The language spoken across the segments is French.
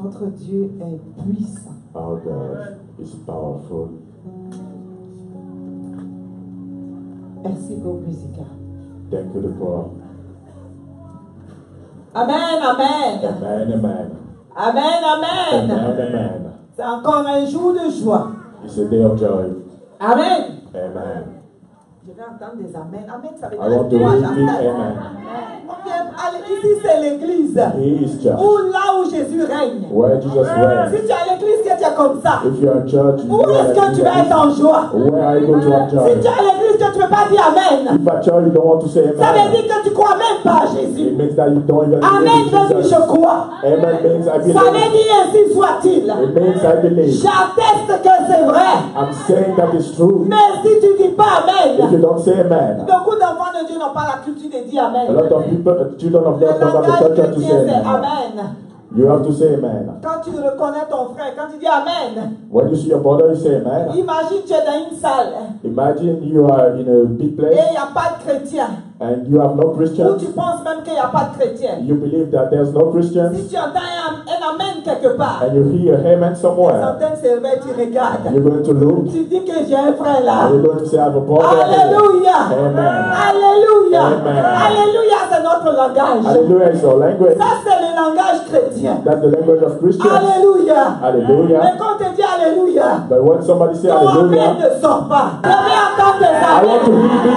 Notre Dieu est puissant. Our God is powerful. Merci pour musica. Thank you, the poor. Amen, amen. Amen, amen. Amen, amen. Amen, amen. C'est encore un jour de joie. It's a day of joy. Amen. Amen. Je vais entendre des amen. Amen, ça veut I want to dire repeat j'entends. amen. On vient- allez, ici, c'est l'église. He is church. Où là où Jésus règne. Where Jesus Si reigns. tu es à l'église, que tu es comme ça. If you are in church, you Où est-ce que tu vas être en joie? Where are you going to have Si joy? tu es à l'église, que tu ne peux pas dire Amen. If at church you don't want to say Ça veut amen, dire que tu ne crois même pas à it Jésus. means that you don't even Amen believe veut in dire Jesus. je crois. Amen means I Ça veut believe. dire ainsi soit-il. It means I believe. J'atteste que c'est vrai. I'm saying that it's true. Mais si tu ne dis pas If you Amen, don't say amen, beaucoup d'enfants de Dieu n'ont pas la culture de dire a Amen. lot of people, children of Le God don't have the langage culture to chrétien, say c'est amen. Amen. You have to say amen. Quand tu reconnais ton frère, quand tu dis Amen, When you see your brother, you say amen. imagine tu es dans une salle Imagine you are in a big et place il n'y a pas de chrétien. and you have no Ou Christians. tu penses même qu'il n'y a pas de chrétien. You believe that there's no Christians Si tu entends un Amen quelque part, and you hear a amen les somewhere. antennes se réveillent, tu regardes. You're going to look. Tu dis que j'ai un frère là. Are you going to say I have a brother? Alléluia. Amen. Alléluia. Amen. Alléluia, c'est notre langage. Hallelujah is our language. Ça, c'est le langage chrétien. That's the language of Christians. Alléluia. Hallelujah. Mais quand on te dit Alléluia, But when somebody say ton hallelujah, Amen ne sort pas. Je vais entendre tes I want to Amen. hear big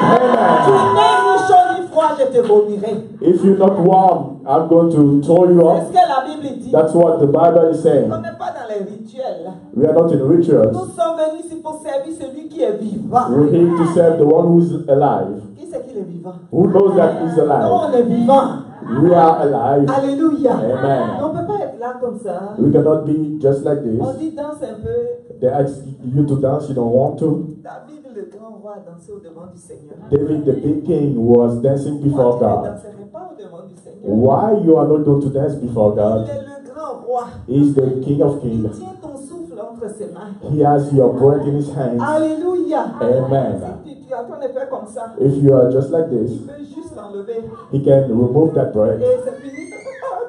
Tu amen. n'es ni chaud ni froid, je te vomirai. If you're not warm, I'm going to throw you C'est ce up. que la Bible dit. That's what the Bible is saying. On n'est pas dans les rituels. We are not in rituals. Nous sommes venus ici pour servir celui qui est vivant. We're here to serve the one who's alive. Qui c'est qui est vivant? Who knows that he's Nous, alive? on est vivant. We are alive. Alléluia. Amen. On ne peut pas être là comme ça. We cannot be just like On this. dit danse un peu. They ask you to dance, you don't want to. David, le grand roi, a dansé au devant du Seigneur. David, the big king, was dancing before Pourquoi tu ne God. danserais pas au devant du Seigneur? Why you are not going to dance before Il God? est le grand roi. He's the King of Il Kings. tient ton souffle entre ses mains. He has your breath in his hands. Alléluia. Amen. Si tu as ton effet comme ça, If you are just like this, tu peux juste l'enlever. he can remove that breath Et c'est fini.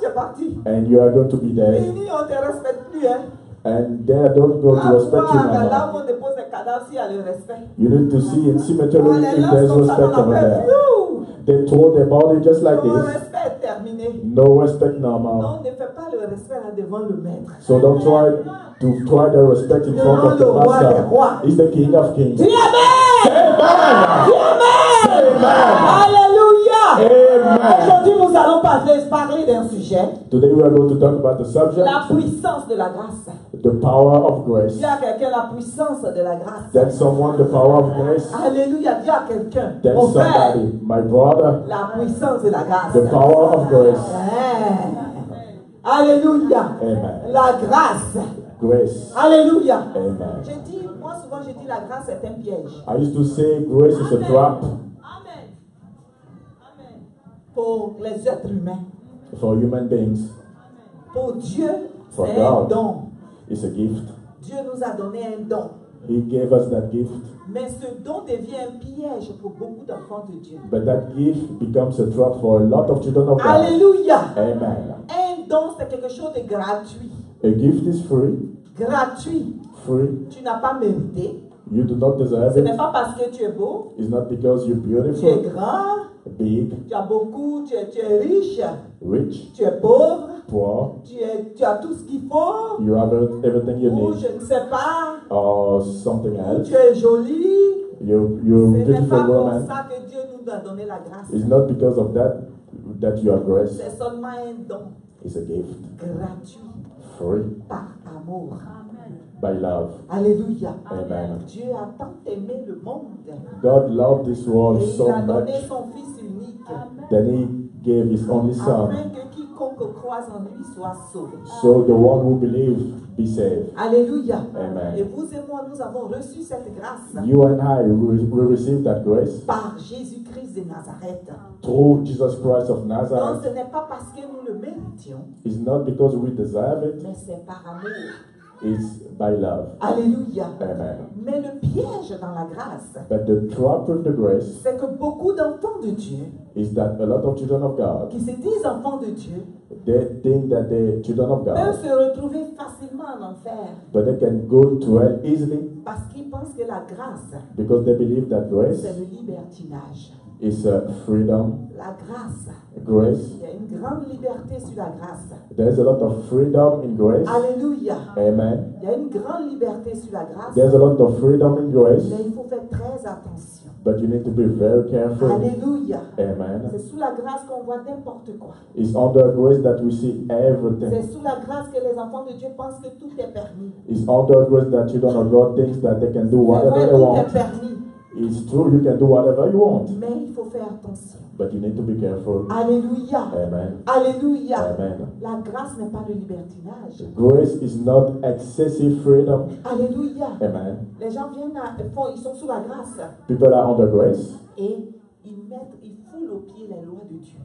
Tu es parti. and you are going to be there. Fini, on ne te respecte plus. Hein. And they don't go to respect you no Là où more. on dépose les cadavres, s'il y a le respect. You need to see in cemetery On les if lance there's comme ça dans respect la over paix. there. Pfiou! They throw their body just like Ton this. respect est terminé. No respect no more. Non, ne fais pas le respect là devant le maître. So don't try the respect in front of the master. He's the King of Kings. Dis Amen! Amen. Dis Amen! Amen. Alléluia! Amen. Aujourd'hui, nous allons parler d'un sujet. Today we are going to talk about the subject, La puissance de la grâce. the power of grace. Dis à quelqu'un la puissance de la grâce. Tell someone the power of grace. Alléluia. Dis à quelqu'un. Tell Mon frère, somebody, my brother, la puissance de la grâce. the power of grace. Amen. Alléluia. Amen. La grâce. Grace. Amen. Alléluia. Moi souvent je dis la grâce est un piège. I used to say grace is a trap Amen. Amen. Pour les êtres humains. for human beings. Pour Dieu, For c'est un God. don. It's a gift. Dieu nous a donné un don. He gave us that gift. Mais ce don devient un piège pour beaucoup d'enfants de Dieu. But that gift becomes a trap for a lot of children of God. Alléluia. Amen. Un don, c'est quelque chose de gratuit. A gift is free. Gratuit. Free. Tu n'as pas mérité. You do not deserve Ce n'est it. pas parce que tu es beau, It's not because you're tu es beautiful, grand, big, tu as beaucoup, tu es riche, rich, tu es pauvre, poor. tu as tout ce qu'il faut, You have everything you ou need. je ne sais pas, Or something ou else. tu es jolie. You're Ce a n'est pas beautiful pour woman. ça que Dieu nous a donné la grâce. It's not because of that you are grace. C'est seulement un don It's a gift. gratuit Free. par amour. By love. Alléluia. Amen. Dieu a tant aimé le monde God loved this world et so il a donné much son Fils unique that He gave His only Son, afin que quiconque croise en lui soit sauvé. so the one who believes be saved. Alléluia. Amen. Et vous et moi, nous avons reçu cette grâce You and I will receive that grace par Jésus-Christ de Nazareth. through Jesus Christ of Donc Nazareth. ce n'est pas parce que nous le méritions, It's not because we deserve it, mais c'est par amour. is by love. Alléluia. Amen. Mais le piège dans la grâce, But the trap with the grace c'est que beaucoup d'enfants de Dieu is that a lot of children of God, qui se disent enfants de Dieu they think that they're children of peuvent God, se retrouver facilement en enfer but they can go to hell easily parce qu'ils pensent que la grâce, because they believe that grace c'est le libertinage. is freedom. La grâce, Grace. il y a une grande liberté sur la grâce. There's a lot of freedom in grace. Alléluia. Amen. Il y a une grande liberté sur la grâce, There's a lot of freedom in grace, mais il faut faire très attention. but you need to be very careful. Alléluia. Amen. C'est sous la grâce qu'on voit n'importe quoi. It's under grace that we see C'est everything. sous la grâce que les enfants de Dieu pensent que tout est permis. It's under grace that children of God think that they can do C'est whatever vrai, they tout est want. permis. It's true, you can do whatever you want, Mais il faut faire attention. but you need to be careful. Alléluia. Amen. Alléluia. Amen. La grâce n'est pas le libertinage. Grace is not excessive freedom. Alléluia. Amen. Les gens viennent, ils sont sous la grâce People are under grace, et ils foulent aux pieds les lois de Dieu.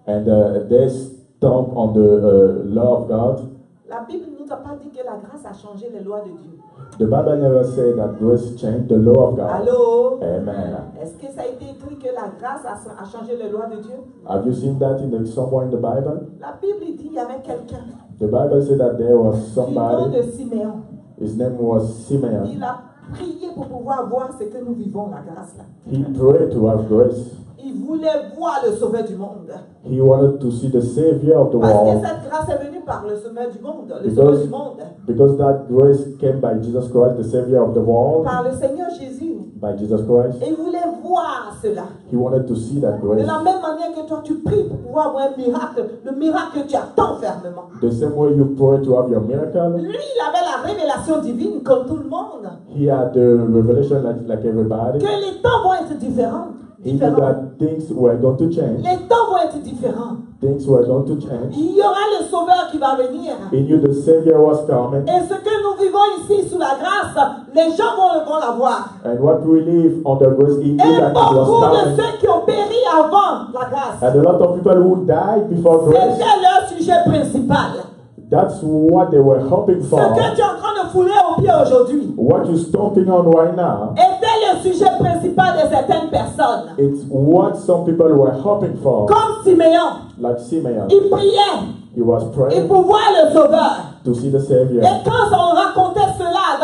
and they stomp on the law of God. La Bible ne nous a pas dit que la grâce a changé les lois de Dieu. The Bible never said that grace changed the law of God. Allô? Amen. Est-ce que ça a été écrit que la grâce a changé les lois de Dieu? Have you seen that somewhere in the Bible? La Bible dit qu'il y avait quelqu'un The Bible said that there was du nom somebody, de Siméon. his name was Simeon. Il a prié pour pouvoir voir ce que nous vivons, la grâce là. He prayed to have grace. Il voulait voir le Sauveur du monde. He wanted to see the Savior of the Parce que world, cette grâce est venue par le Sauveur du monde. Le Sauveur du monde. because that grace came by Jesus Christ, the Savior of the world, Par le Seigneur Jésus. by Jesus Christ. Et il voulait voir cela. He wanted to see that De grace. la même manière que toi tu pries pour pouvoir avoir un miracle, le miracle que tu attends fermement. The same way you pray to have your miracle, Lui, il avait la révélation divine comme tout le monde. he had the revelation like everybody. Que les temps vont être différents. He knew that things were going to change. Les temps vont être différents. Things were going to change. Il y aura le Sauveur qui va venir. He knew the Savior was coming. Et ce que nous vivons ici sous la grâce, les gens vont la voir. And what we live under grace, he knew Et that it was beaucoup de coming. ceux qui ont péri avant la grâce, And a lot of people who died before grace, c'était leur sujet principal. that's what they were hoping Ce for. que tu es en train de fouler aux pieds aujourd'hui What you're stomping on right now, était le sujet principal de certaines personnes. it's what some people were hoping for. Comme Siméon, Like Simeon, il priait he was et praying pour voir le Sauveur. to see the Savior. Et quand on racontait cela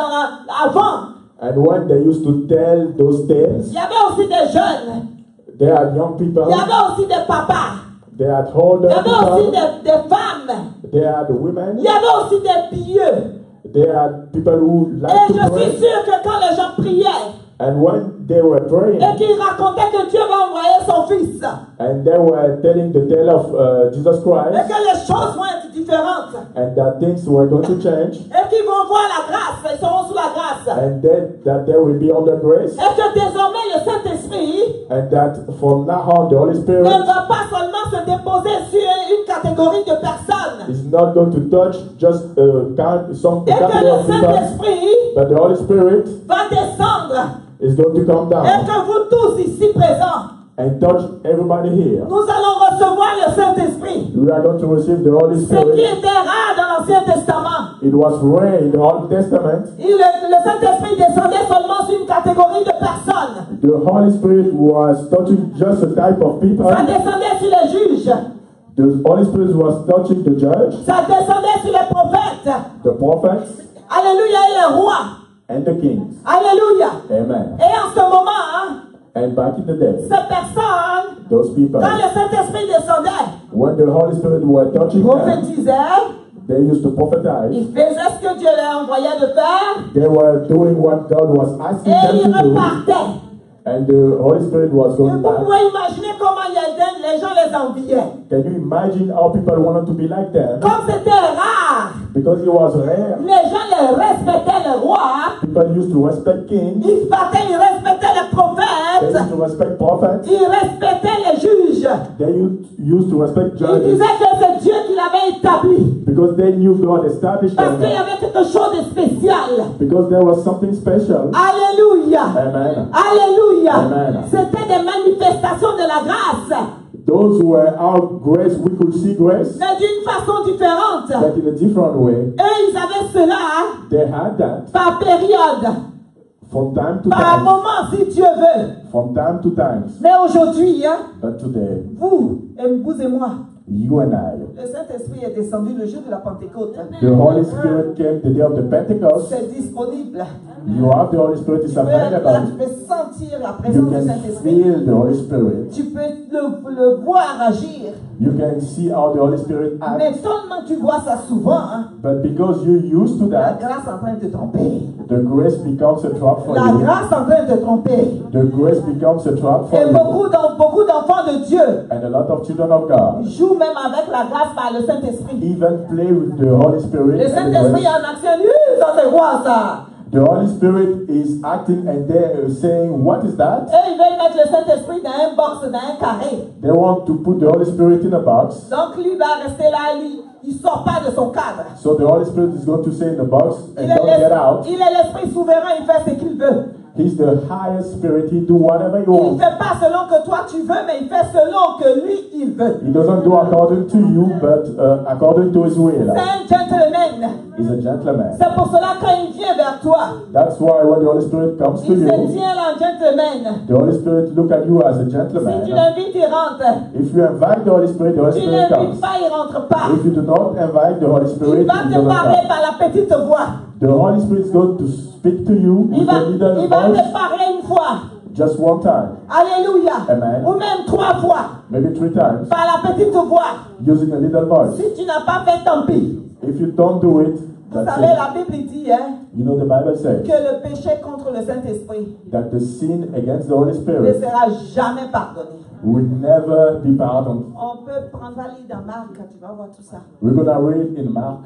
avant, And when they used to tell those tales, il y avait aussi des jeunes, they had young people, il y avait aussi des papas, they had il older y avait aussi people, des femmes, they had women, il y avait aussi des pieux. they had people who Et liked to je suis pray. sûr que quand les gens priaient And when they were praying, et qu'ils racontaient que Dieu va envoyer son fils and they were telling the tale of Jesus et Christ, que les choses vont être différentes and that things were going to change, et qu'ils vont voir la grâce, ils seront sous la grâce. and then that they will be under grace, Et que désormais le Saint-Esprit and that from now on the Holy ne Spirit va pas seulement se déposer sur une catégorie de personnes. is not going to touch just some Et que category le of people, Saint-Esprit but the Holy Spirit va descendre is going to come et down que vous tous ici présents, and touch everybody here. nous allons recevoir le Saint-Esprit. We are going to receive the Holy Ce qui Spirit. était rare dans l'Ancien Testament. It was rare in the Old Testament. Le Saint-Esprit descendait seulement sur une catégorie de personnes. The Holy Spirit was touching just a type of people. Ça descendait sur les juges. The Holy Spirit was touching the judge, Ça descendait sur les prophètes. the prophets, Alléluia, et les rois. and the kings. Alléluia. Amen. Et en ce moment, And back in the day, ces personnes, those people, quand le Saint-Esprit descendait, when the Holy Spirit were touching them, prophétisaient, they used to prophesy. ils faisaient ce que Dieu leur envoyait de faire They were doing what God was asking et them ils to do, repartaient. and the Holy Spirit was Et going vous back. pouvez imaginer comment les gens les enviaient. Can you imagine how people wanted to be like them? Comme c'était rare, Because it was rare. les gens les respectaient le roi, People used to respect kings. ils respectaient les They prophètes, used to respect prophets. ils respectaient les juges. They used to respect Ils judges disaient que c'est Dieu qui l'avait établi. because they knew God established Parce qu'il y them. avait quelque chose de spécial. Because there was something special. Alléluia. Amen. Alléluia. Amen. C'était des manifestations de la grâce. those were our grace, we could see grace, mais d'une façon différente. but in a different way. Eux, ils avaient cela They had that par période, from time to par time, moment, si Dieu veut. from time to time. Mais aujourd'hui, hein, But today, vous et moi, you and I, le Saint-Esprit est descendu le jour de la Pentecôte. the Holy Spirit came the day of the Pentecost. C'est disponible. You have the Holy Spirit is Tu available. peux sentir la You présence du can Saint-Esprit. feel the Holy Spirit. Tu peux le voir agir. You can see how the Holy Spirit Mais acts. tellement tu vois ça souvent, hein, But because you're used to la that, grâce est en train de te tromper. the grace becomes a trap for La you. grâce est en train de te tromper. The grace becomes a trap for Et you. beaucoup d'enfants de Dieu And a lot of children of God jouent même avec la grâce par le Saint-Esprit. even play with the Holy Spirit. Le And the Saint-Esprit grace. est en action. Ça c'est quoi ça? The Holy Spirit is acting and they're saying, what is that? Eux, ils veulent mettre le Saint-Esprit dans un box, dans un carré. They want to put the Holy Spirit in a box. Donc lui va rester là, lui, il ne sort pas de son cadre. So the Holy Spirit is going to stay in the box and Il est don't get out. l'Esprit souverain, il fait ce qu'il veut. He's the highest spirit. He do whatever he Il ne wants. fait pas selon que toi tu veux, mais il fait selon que lui, il veut. He doesn't do according to you, but according to his will. C'est un gentleman. He's a gentleman. C'est pour cela quand il vient vers toi, That's why when the Holy Spirit comes to il se you, tient là en gentleman. the Holy Spirit look at you as a Si tu gentleman. l'invites, il rentre. If you invite the Holy Spirit Tu ne comes. l'invites pas, il ne rentre pas. If you do not invite the Holy Il Spirit, va he te doesn't parler come. par la petite voix. The Holy Spirit is going to speak to you Il with va, a little il va te voice parler une fois. just one time, Alléluia. Amen. Ou même 3 fois. maybe 3 times, Par la petite voix. using a little voice. Si tu n'as pas fait, tant pis. If you don't do it, Vous that's savez, it. la Bible dit hein, You know the Bible says que le péché contre le Saint-Esprit that the sin against the Holy ne Spirit sera jamais pardonné. will never be pardoned. On peut prendre la lire dans Marc, tu vas voir tout ça. We're going to read in Mark.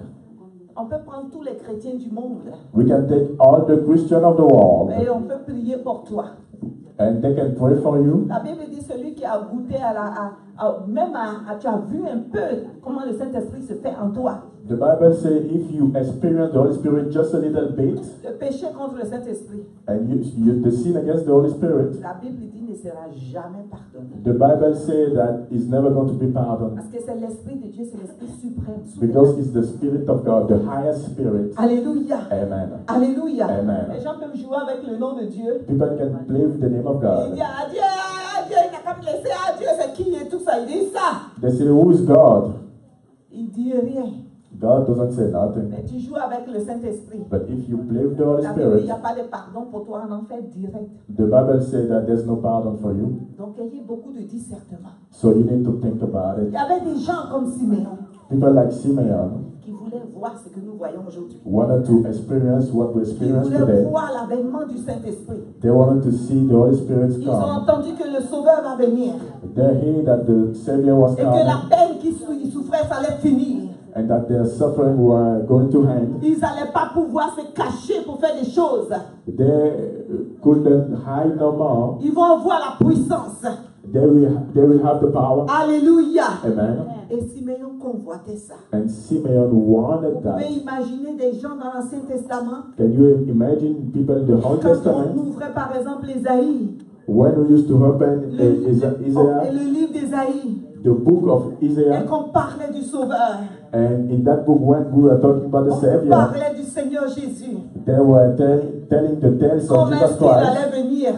On peut prendre tous les chrétiens du monde We can take all the Christians of the world et on peut prier pour toi. and they can pray for you. La Bible dit celui qui a goûté tu as vu un peu comment le Saint-Esprit se fait en toi. The Bible says if you experience the Holy Spirit just a little bit Le péché contre le Saint-Esprit, and the sin against the Holy Spirit, la Bible dit ne sera jamais pardonné. the Bible says that it's never going to be pardoned Parce que c'est l'Esprit de Dieu, c'est l'Esprit suprême. because it's the Spirit of God, the highest Spirit. Alléluia. Amen. Alléluia. Amen. Les gens peuvent jouer avec le nom de Dieu. People can play with the name of Il God. dit adieu, adieu, il n'a qu'à me laisser, adieu, c'est qui et tout ça. Il dit ça. They say, who is God? Il dit rien. God doesn't say nothing. Mais tu joues avec le Saint-Esprit. But if you play with the Holy La Bible dit il n'y Spirit, a pas de pardon pour toi en enfer direct. the Bible says that there's no pardon for you. Donc ayez beaucoup de discernement. So you need to think about Il it. y avait des gens comme Siméon People like Simeon qui voulaient voir ce que nous voyons aujourd'hui. wanted to experience what we Ils experience voulaient today. voir l'avènement du Saint-Esprit. They wanted to see the Holy Spirit Ils ont come. entendu que le Sauveur va venir They heard that the Savior was et que la coming peine qu'ils souffraient, ça allait finir. and that their suffering were going to end. Ils n'allaient pas pouvoir se cacher pour faire des choses. They couldn't hide no more. Ils vont voir la puissance. They will have the power. Alléluia. Amen. Et Siméon convoitait ça. And Simeon Vous wanted pouvez that. imaginer des gens dans l'Ancien Testament. Can you imagine people in the Old Quand on Testament ouvrait par exemple Ésaïe, when we used to open Isaiah, le livre d'Ésaïe, the book of et Isaiah, qu'on parlait du Sauveur, and in that book when we were talking about the on Savior, parlait du Seigneur Jésus, they were telling the tales of comment est-ce Jesus qu'il Christ, allait venir,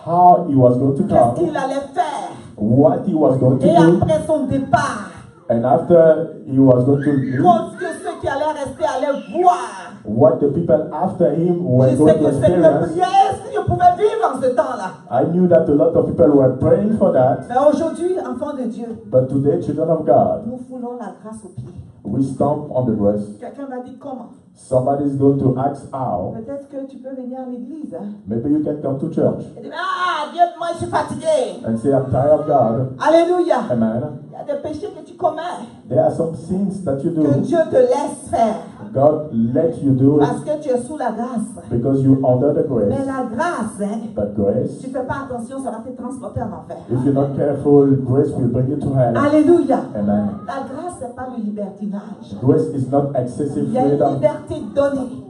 how he was going to qu'est-ce come, qu'il allait faire, what he was going to et do, après son départ, and after he was going to leave, que ceux qui allaient rester allaient voir. what the people after him were Je going sais to que Seigneur experience. priait, est-ce que je pouvais vivre en ce temps-là? I knew that a lot of people were praying for that, Mais aujourd'hui, enfants de Dieu, but today, children of God, nous foulons la grâce aux pieds. we stomp on the grass. Quelqu'un va dire comment? Somebody's going to ask how. Peut-être que tu peux venir à l'église. Hein? Maybe you can come to church Et dire, Dieu, moi je suis fatigué. and say, I'm tired of God. Alléluia. Amen. Il y a des péchés que tu commets, There are some sins that you que do. Dieu te laisse faire. God let you do Parce it que tu es sous la grâce. because you're under the Mais grace. la grâce, hein, But grace, tu ne fais pas attention, ça va te transporter en enfer. if you're not careful, grace will bring you to hell. Alléluia. Amen. La grâce, ce n'est pas le libertinage. Grace is not excessive Il y a une freedom. liberté donnée.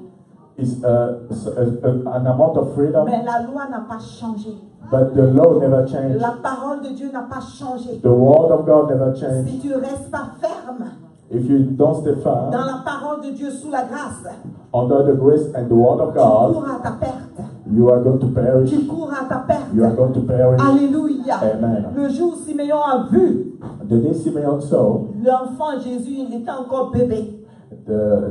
is an amount of freedom. Mais la loi n'a pas changé. But the law never changed. La parole de Dieu n'a pas changé. The word of God never changed. Si tu restes pas ferme If you don't stay firm dans la parole de Dieu sous la grâce, under the grace and the word of tu God, cours à ta perte. you are going to perish. Tu cours à ta perte. You are going to perish. Alléluia. Amen. Le jour où Simeon a vu The day Simeon saw l'enfant Jésus, il était encore bébé.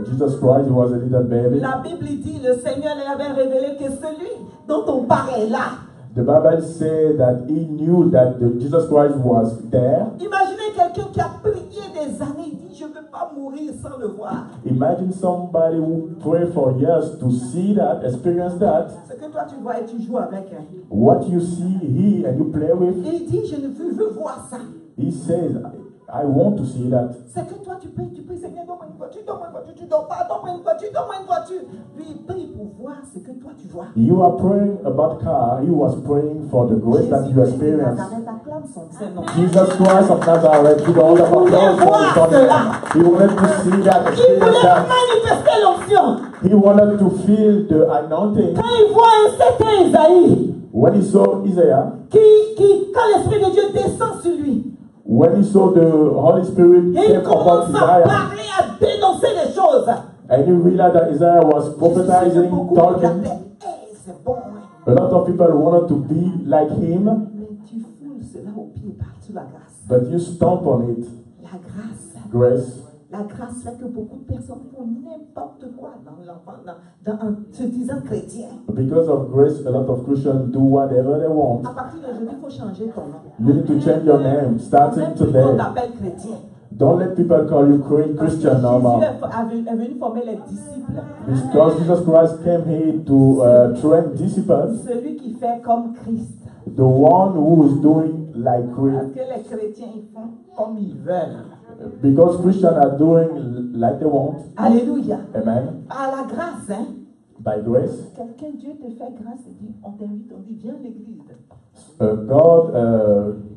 Jesus Christ, he was a little baby. La Bible dit, le Seigneur lui avait révélé que celui dont on parle est là. The Bible says that he knew that Jesus Christ was there. Imaginez quelqu'un qui a prié des années, il dit, je ne veux pas mourir sans le voir. Imagine somebody who prayed for years to see that, experience that. Ce que toi tu vois et tu joues avec. What you see here and you play with. Il dit, je ne veux voir ça. He says, I want to see that. C'est que toi tu pries, Seigneur, donne-moi une voiture, tu dors pas, donne-moi une voiture. Lui, il prie pour voir ce que toi tu vois. You are praying about car, he was praying for the grace that you experience. Jesus Christ of Nazareth, he wanted to see that, experience that. Manifester l'onction. He wanted to feel the anointing. Quand il voit un certain Isaïe, when he saw Isaiah, quand l'Esprit de Dieu descend sur lui, when he saw the Holy Spirit et il came upon commence à Isaiah, parler, à dénoncer les choses. and he realized that Isaiah was prophetizing, talking. C'est bon, A lot of people wanted to be like him, mais tu foules cela au pied partout la grâce. but you stomp on it. La grâce. Grace. La grâce fait que beaucoup de personnes font n'importe quoi en se disant chrétien. Because of grace, a lot of Christians do whatever they want. À partir d'aujourd'hui, il faut changer ton nom. You need to change your name, starting Même today. on t'appelle chrétien. Don't let people call you Christian no more. Jésus est venu former les disciples. Because Jesus Christ came here to train disciples. Celui qui fait comme Christ. The one who is doing like Parce Christ. que les chrétiens, ils font comme ils veulent. Because Christians are doing like they want. Alléluia. Amen. À la grâce, hein. By grace. Quelqu'un, Dieu te fait grâce et dit, on t'invite, on dit, viens à l'église. God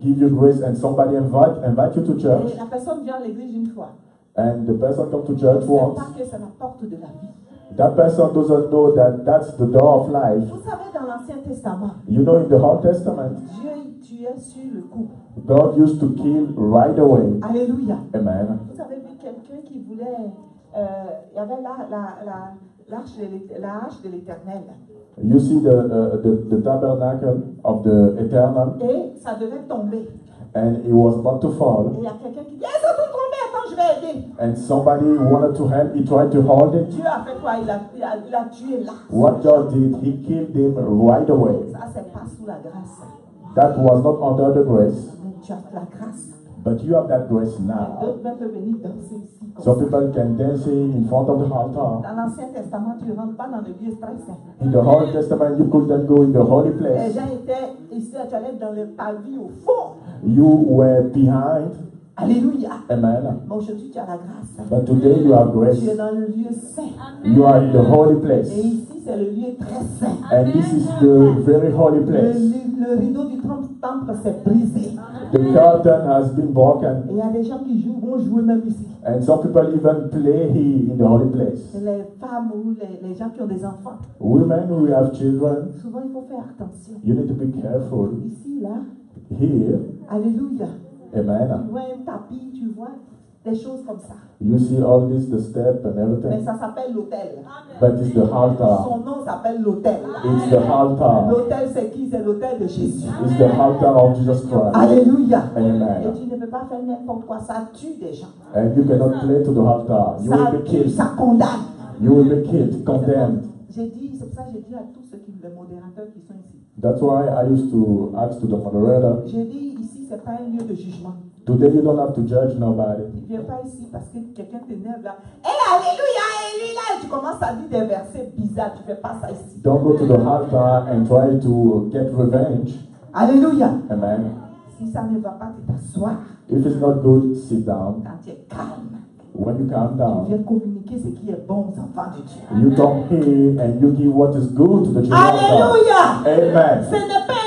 give you grace and somebody invite you to church. Et la personne vient à l'église une fois. And the person come to church On ne once. sait pas que c'est la porte de la vie. That person doesn't know that that's the door of life. Vous savez, dans l'Ancien Testament, You know, in the Old Testament, Dieu il tuait sur le coup. God used to kill right away. Alléluia. Amen. Vous avez vu quelqu'un qui voulait... il y avait la hache de l'Éternel. You see the tabernacle of the Eternal, Et ça devait tomber. and it was about to fall. Et il y a quelqu'un qui dit, ça va tomber, attends, je vais aider. And somebody wanted to help. He tried to hold it. Dieu a fait quoi? Il a tué là. What God did, He killed him right away. Ça, c'est pas sous la grâce. That was not under the grace, Mais tu as la grâce. but you have that grace now. D'autres même peuvent venir danser ici. Comme Some ça. people can dance in front of the altar. Dans l'Ancien Testament, tu ne rentres pas dans le lieu stressant. In the Old Testament, you couldn't go in the holy Les place. gens étaient ici, tu allais dans le pavis au fond. You were behind. Alléluia. Amen. Mais aujourd'hui, tu as la grâce. But today you have grace. Tu es dans le lieu saint. You are in the holy place. Et ici, c'est le lieu très saint. And this is the very holy place. Le rideau du temple s'est brisé. The curtain has been broken. Et il y a des gens qui vont jouer même ici. And some people even play here in the holy place. Les femmes ou les gens qui ont des enfants. Women who have children, Souvent, il faut faire attention. you need to be careful. Ici, là, Here, alléluia. amen. Tu vois un tapis, tu vois des choses comme ça. You see all this, the step and Mais everything. ça s'appelle l'autel. But it's the altar. Son nom s'appelle l'autel. It's the altar. L'autel, c'est qui? C'est l'autel de Jésus. It's the altar of Jesus Christ. Alléluia. Et Amen. tu ne peux pas faire n'importe quoi. Ça tue des gens. And you cannot play to the altar. You Ça will be tue, killed. ça condamne. You will be killed, condemned. C'est pour ça que j'ai dit à tous les modérateurs qui sont ici. That's why I used to ask to the moderator, J'ai dit ici, c'est pas un lieu de jugement. today you don't have to judge nobody. Tu ne viens pas ici parce que quelqu'un t'énerve là. Hé, alléluia, et lui là, et tu commences à dire des versets bizarres. Tu ne fais pas ça ici. Don't go to the altar and try to get revenge. Alléluia. Amen. Si ça ne va pas, tu t'assois. If it's not good, sit down. Quand tu es calme, When you calm tu down, viens communiquer ce qui est bon aux enfants de Dieu. you come here and you give what is good to the children of God. Alléluia. Amen. Ce n'est pas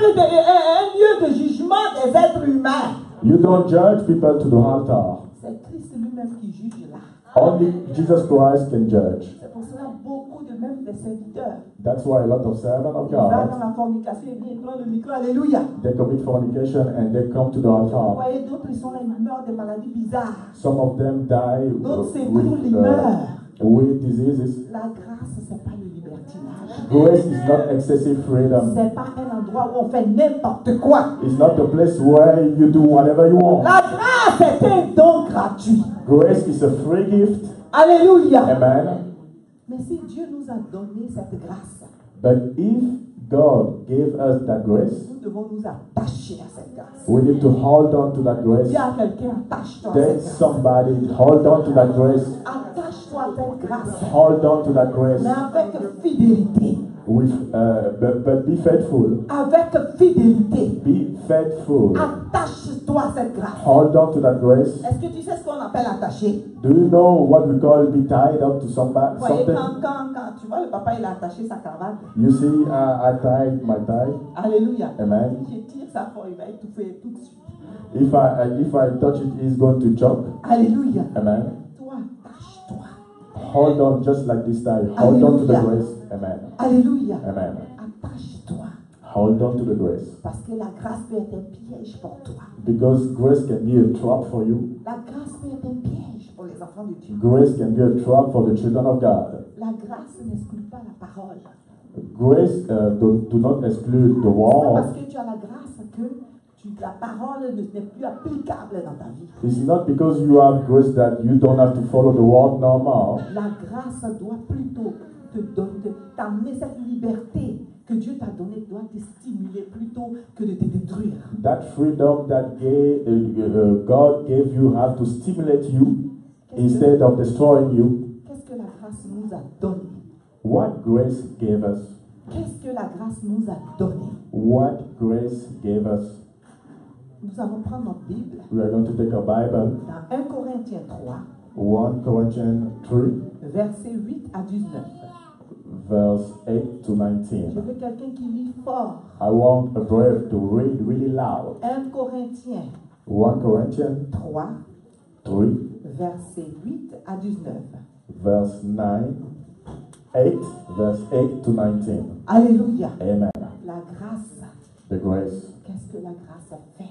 un lieu de jugement des êtres humains. You don't judge people to the altar. C'est Christ lui-même qui juge là. Only Jesus Christ can judge. C'est pour cela beaucoup de même des serviteurs. That's why a lot of servants of Ils vont dans God, la fornication et viennent prendre le micro. Alléluia. they commit fornication and they come to the Vous altar. voyez, d'autres, ils sont là, ils meurent de maladies bizarres. Some of them die D'autres s'écroulent, ils meurent. with diseases. La grâce, c'est pas le libertinage. Grace is not excessive freedom. C'est pas un endroit où on fait n'importe quoi. It's not the place where you do whatever you want. La grâce est un don gratuit. Grace is a free gift. Alléluia. Amen. Mais si Dieu nous a donné cette grâce, But if God gave us that grace, nous devons nous attacher à cette grâce. we need to hold on to that grace. Dis à quelqu'un, attache-toi à Then cette grâce. somebody hold on to that grace. Attache-toi à cette grâce. Hold on to that grace. Mais avec fidélité. With, but be faithful. Avec fidélité. Be faithful. Attache-toi à cette grâce. Hold on to that grace. Est-ce que tu sais ce qu'on appelle attaché? Do you know what we call be tied up to somebody? Vous voyez, Something? quand tu vois le papa, il a attaché sa cravate. You see, I tied my tie. Alléluia. Amen. Si je tire ça fort, il va étouffer tout de suite. If I touch it, it's going to choke. Alléluia. Amen. Toi, attache-toi. Hold on just like this tie. Hold on to the Alléluia. grace. Amen. Alléluia. Amen. Attache-toi. Hold on to the grace. Parce que la grâce peut être un piège pour toi. Because grace can be a trap for you. La grâce peut être un piège pour les enfants de Dieu. Grace can be a trap for the children of God. La grâce n'exclut pas la parole. Grace do not exclude the C'est pas word. parce que tu as la grâce que la parole n'est plus applicable dans ta vie. It's not because you have grace that you don't have to follow the word no more. La grâce doit plutôt t'amener cette liberté que Dieu t'a donnée, doit te stimuler plutôt que de te détruire. That freedom that God gave you have to stimulate you instead of destroying you. Qu'est-ce que la grâce nous a donné? What grace gave us? Qu'est-ce que la grâce nous a donné? What grace gave us? Nous allons prendre notre Bible We are going to take a Bible, dans 1 Corinthiens 3, 1 Corinthians 3, versets 8 à 19. verse 8 to Je 19. veux quelqu'un qui lit fort. I want a brave to read really loud. 1 Corinthiens 1 Corinthians 3, 3, versets 8 à 19. verse 8, verse 8 to 19. Alléluia. Amen. La grâce, The grace. qu'est-ce que la grâce fait?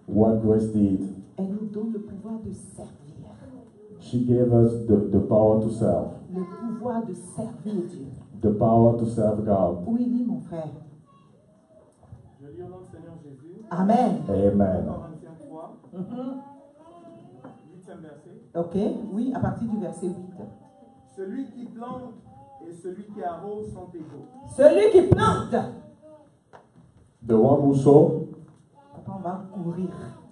What grace did? Elle nous donne le pouvoir de servir. She gave us the power to serve. Le pouvoir de servir Dieu. The power to serve God. Oui, lis mon frère. Je lis au nom du Seigneur Jésus. Amen. Amen. Corinthiens 3, 8e verset. Ok, oui, à partir du verset 8. Celui qui plante et celui qui arrose sont égaux. Celui qui plante. The one who sow, Papa, on va courir.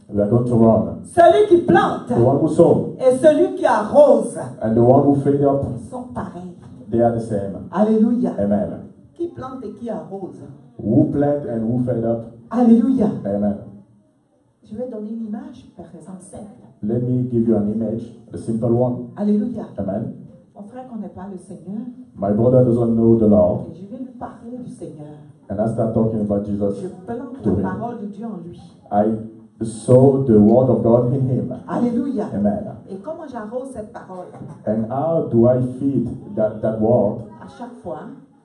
we are going to run. Celui qui plante The one who sow et celui qui arrose and the one who feed up, sont pareils. they are the same. Alléluia. Amen. Qui plante et qui arrose. Who plant and who fed up. Alléluia. Amen. Je vais donner une image, par exemple, simple. Let me give you an image, a simple one. Alléluia. Amen. Mon frère connaît pas le Seigneur My brother doesn't know the Lord, et je vais lui parler du Seigneur. and I start talking about Je Jesus plante to la him. parole de Dieu en lui. I saw the word of God in him. Alléluia. Amen. Et comment j'arrose cette parole? And how do I feed that word À chaque fois,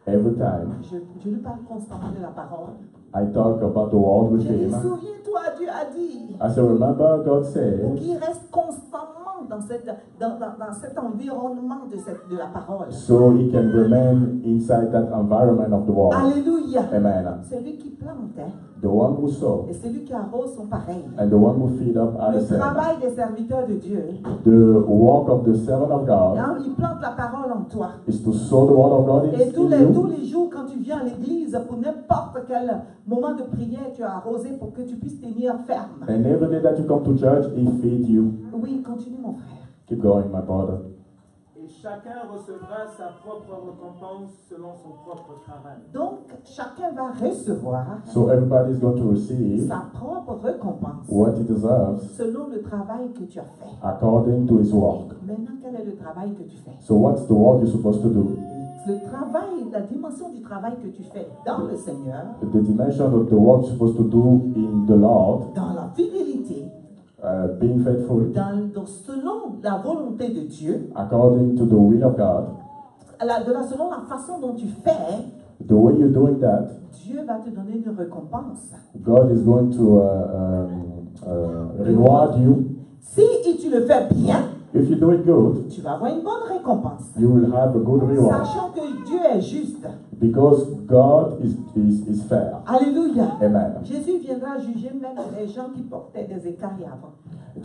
every time? je lui parle constamment de la parole. I talk about the word with Je dis, him. souviens-toi, Dieu a dit. I say, remember, God Pour says, qu'il reste constamment dans cet environnement de la parole. so he can remain inside that environment of the word. Alléluia. Amen. Celui qui plante The one who sow et celui qui arrose sont pareils. and the one who feed up are the Le same. travail des serviteurs de Dieu, The work of the servant of God hein, il plante la parole en toi. is to sow the word of God Et tous in you. les jours, quand tu viens à l'église, pour n'importe quel moment de prière, tu as arrosé pour que tu puisses tenir ferme. And every day that you come to church, he feeds you. Oui, continue mon frère. Keep going, my brother. Et chacun recevra sa propre récompense selon son propre travail. Donc, chacun va recevoir So everybody is going to receive sa propre récompense what he deserves selon le travail que tu as fait. according to his work. Maintenant, quel est le travail que tu fais? So what's the work you're supposed to do? Le travail, la dimension du travail que tu fais dans le Seigneur, The dimension of the work you're supposed to do in the Lord, dans la fidélité, being faithful selon la volonté de Dieu, according to the will of God, selon la façon dont tu fais, the way you're doing that, Dieu va te donner une récompense. God is going to reward you. Si tu le fais bien, If you do it good, tu vas avoir une bonne récompense. you will have a good reward. Sachant que Dieu est juste. Because God is fair. Alléluia. Amen. Jésus viendra juger même les gens qui portaient des écailles avant.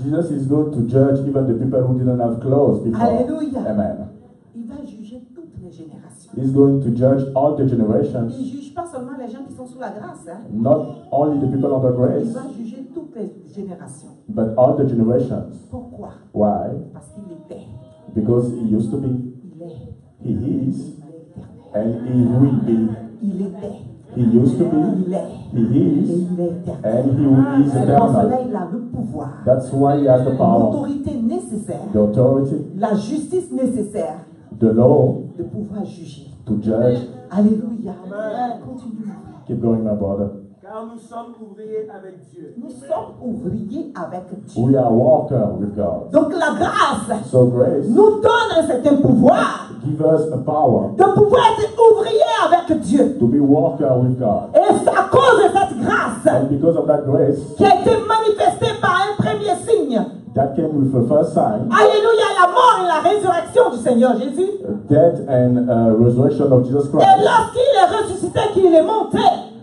Jesus is going to judge even the people who didn't have clothes before. Alléluia. Amen. Il va juger toutes les générations. He's going to judge all the Il ne generations, juge pas seulement les gens qui sont sous la grâce. Hein. not only the people under Il grace, va juger toutes les générations. but all the generations. Pourquoi? Why? Parce qu'il était, Because he used to be, il est, he is, il est éternel. and he will be. Il était, He used to be, il est, he et is, il est éternel. and he is C'est pour cela eternal. qu'il a le pouvoir, That's why he has the power, l'autorité nécessaire, the authority, la justice nécessaire the law de pouvoir juger. to judge. Alléluia. Amen. Continue. Keep going, my brother. Car nous sommes ouvriers avec Dieu. Nous sommes ouvriers avec Dieu. We are walker with God. Donc la grâce So grace nous donne un certain pouvoir give us a power de pouvoir être ouvrier avec Dieu. to be walker with God. Et c'est à cause de cette grâce And because of that grace qui a été manifestée par un premier signe. that came with the first sign, Alléluia, la mort et la résurrection du Seigneur Jésus. death and resurrection of Jesus Et Christ. lorsqu'il est ressuscité, qu'il est monté,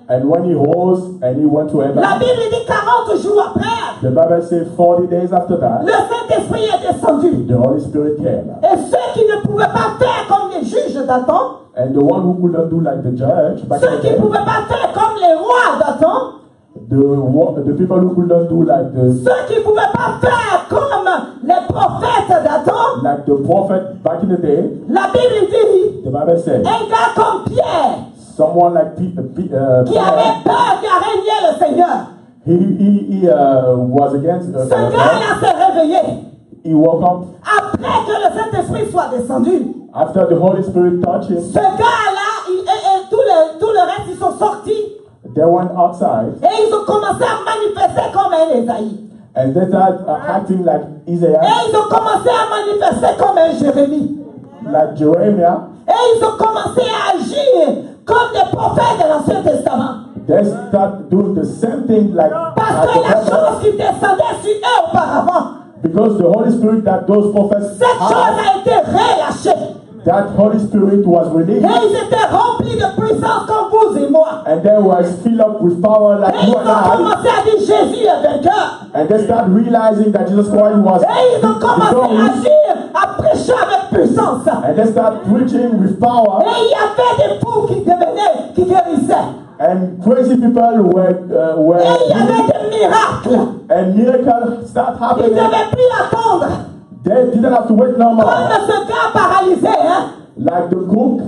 And when he rose and he went to la heaven, Bible dit 40 jours après, the Bible says 40 days after that, le Saint-Esprit est descendu. the Holy Spirit came. Et ceux qui ne pouvaient pas faire comme les juges d'Adam, And the one who couldn't do like the judge back in ceux the qui day, ne pouvaient pas faire comme les rois d'Adam, the people who couldn't do like ceux qui ne pouvaient pas faire comme les prophètes d'Adam, the prophet back in the day, la Bible dit, the Bible says, un gars comme Pierre, someone like qui Peter, avait peur, qui a régné le Seigneur, he was against, ce gars-là s'est réveillé. he woke up Après que le Saint-Esprit soit descendu, after the Holy Spirit touched him. ce gars-là, et tout le reste, ils sont sortis They went outside et ils ont commencé à manifester comme un Ésaïe. and they started acting like Isaiah, Et ils ont commencé à manifester comme un Jérémie. like Jeremiah. Et ils ont commencé à agir comme des prophètes de l'Ancien Testament. They start doing the same thing like Parce que the la prophets, chose qui descendait sur eux auparavant, because the Holy Spirit that those prophets cette chose had, a été relâchée. that Holy Spirit was Et released, ils étaient remplis de puissance comme vous et moi. and they was filled up with power like Et ils you ont and I, commencé à dire Jésus est vainqueur. and they start realizing that Jesus Christ was Et ils ont commencé à victorious, agir, à prêcher avec puissance. and they start preaching with power, Et il y avait des fous qui devenaient, qui guérissaient. and crazy people were Et il y avait des miracles. and miracles start Ils ne happening. devaient plus attendre. They didn't have to wait no more. Comme ce gars paralysé, hein, Like the cook,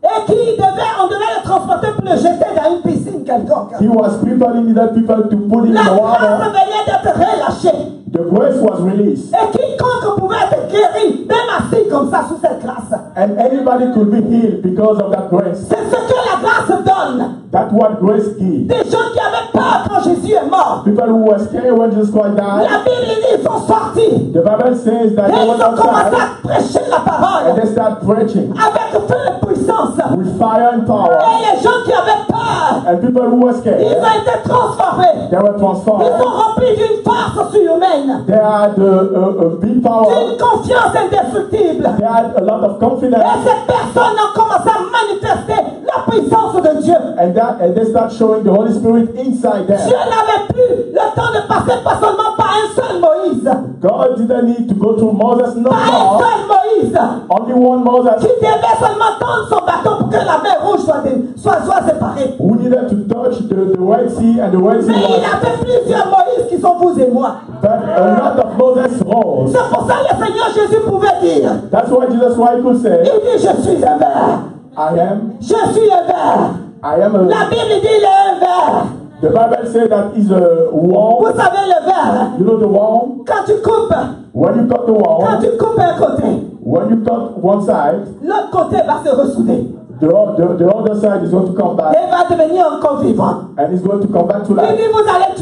et on devait le transporter pour le jeter dans une piscine quelconque. he was preparing needed people to put in La the grâce water. venait d'être relâchée. The grace was released, Et quiconque pouvait être guéri, même assis comme ça sous cette grâce. and anybody could be healed because of that grace. C'est ce que la grâce donne. That's what grace gives. Des gens qui avaient peur quand Jésus est mort. People who were scared when Jesus Christ died, La Bible dit ils sont sortis. the Bible says that Et they ils went ont commencé outside à prêcher la and parole they start preaching avec feu et puissance. with fire and power, Et les gens qui avaient peur, and people who were ils scared, ont été transformés. they were Ils transformed. sont remplis d'une force surhumaine, They had a big power. d'une confiance indestructible. They had a lot of Et confidence, ces personnes ont commencé à manifester la puissance de Dieu. and they start showing the Holy Spirit inside Dieu them. n'avait plus le temps de passer pas seulement par un seul Moïse, God didn't need to go through Moses no par un more. seul Moïse, Only one Moses qui devait seulement tendre son bâton pour que la mer rouge soit séparée. who needed to touch the Red Sea, and the Red Sea Mais il y was. avait plusieurs Moïse qui sont vous et moi. But a lot of Moses rose. C'est pour ça que le Seigneur Jésus pouvait dire, That's why Jesus Christ could say, il dit je suis un ver, I am, je suis un ver. I am La a. Bible dit il est un ver. The Bible says that is a Vous worm. savez le ver, You know the worm? quand tu coupes, When you cut the quand worm, tu coupes un côté, when you cut one side, l'autre côté va se ressouder the other side is going to come back, et va devenir encore vivant. and it's going to come back to Il life. dit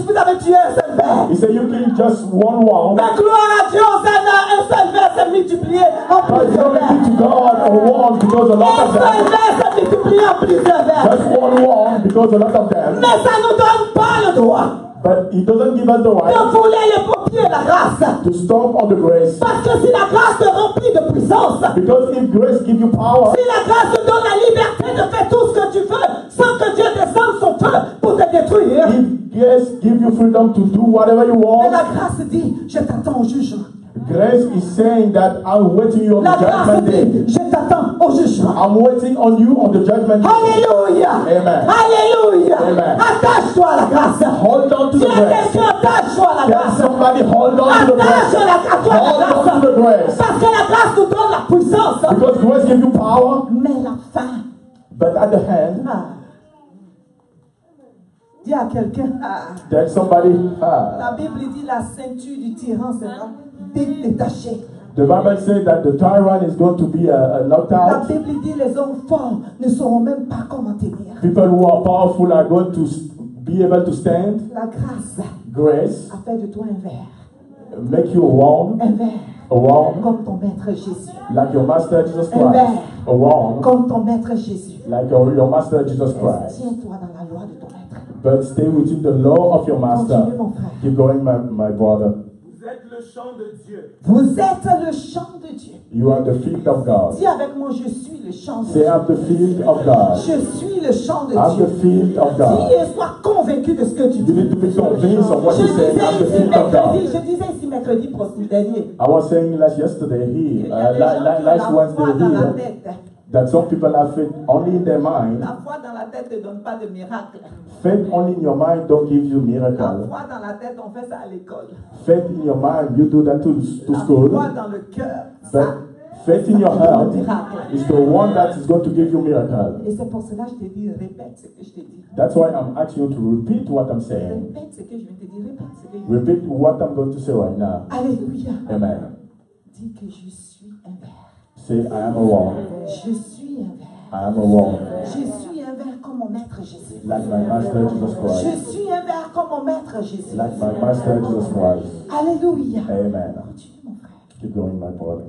vous avez tué un seul ver. verre. He said you kill just one wall. Mais gloire à Dieu, un seul verre s'est multiplié en But plusieurs glory verres. be to God, a wall because a lot Un of seul them. verre s'est multiplié en plusieurs verres. Just one wall because a lot of them. Mais ça ne nous donne pas le droit But he doesn't give us the right de fouler les paupiers la grâce. to stop on the grace. Parce que si la grâce te remplit de puissance, Because if grace gives you power, si la grâce te donne la liberté de faire tout ce que tu veux sans que Dieu descende son feu pour te détruire, if grace gives you freedom to do whatever you mais want, la grâce dit, je t'attends au jugement. grace is saying that I'm waiting you on La the grâce judgment day. dit, je t'attends au jugement. I'm waiting on you on the judgment day. Alléluia. Amen. Alléluia. Amen. Attache-toi à la grâce. Hold on to Si the grace. quelqu'un attache-toi à la Tell grâce. somebody hold on to the grace. Attache-toi à Hold la on to the grâce. grace. Parce que la grâce nous donne la puissance. Because grace gives you power, Mais la fin. but at the hand, Dis à quelqu'un, tell somebody, la Bible dit la ceinture du tyran sera détachée. the Bible says that the tyrant is going to be knocked La out. Bible dit les hommes forts ne sauront même pas comment tenir. People who are powerful are going to be able to stand. La grâce Grace a fait de toi un verre. make you warm, Un verre warm, comme ton maître Jésus. like your master Jesus Un verre Christ. Warm, comme ton maître Jésus. like your master Jesus Christ. Tiens-toi dans la loi de ton maître. But stay within the law of your master. Continue, mon frère. Keep going, my brother. Vous êtes le chant de Dieu. Vous êtes le chant de Dieu. You are the field of God. Dis avec moi, je suis le chant de Say, Dieu. I'm the field of God. Je suis le chant de I'm Dieu. the field of Dis God. et sois convaincu de ce que tu You dis. need to be convinced of what Je you say. I'm the disais field of God. ici mercredi dernier. I was saying yesterday Il here, y a des gens qui ont last la foi Wednesday dans la here, tête. that some people have faith only in their mind. La foi dans la tête ne donne pas de miracle. Faith only in your mind don't give you La miracle. foi dans la tête, on fait ça à l'école. Faith in your mind, you do that to La school. foi dans le cœur, But ça. faith in your heart Miracle. is the one that is going to give you miracle. Et c'est pour cela que je te dis, répète ce que je te dis. That's why I'm asking you to repeat what I'm saying. Répète ce que je viens de te dire. Répète ce que je viens de te Repeat what I'm going to say right now. dire. Alléluia. Amen. Dis que je suis un verre. Say, I am a wall. Je suis un verre. I am a wall. Je suis un verre comme mon maître Jésus. Like my master Jesus Je Christ. suis un verre comme mon maître Jésus. Like my master Jesus Christ. Alléluia. Amen. Continue, mon frère. Keep going, my brother.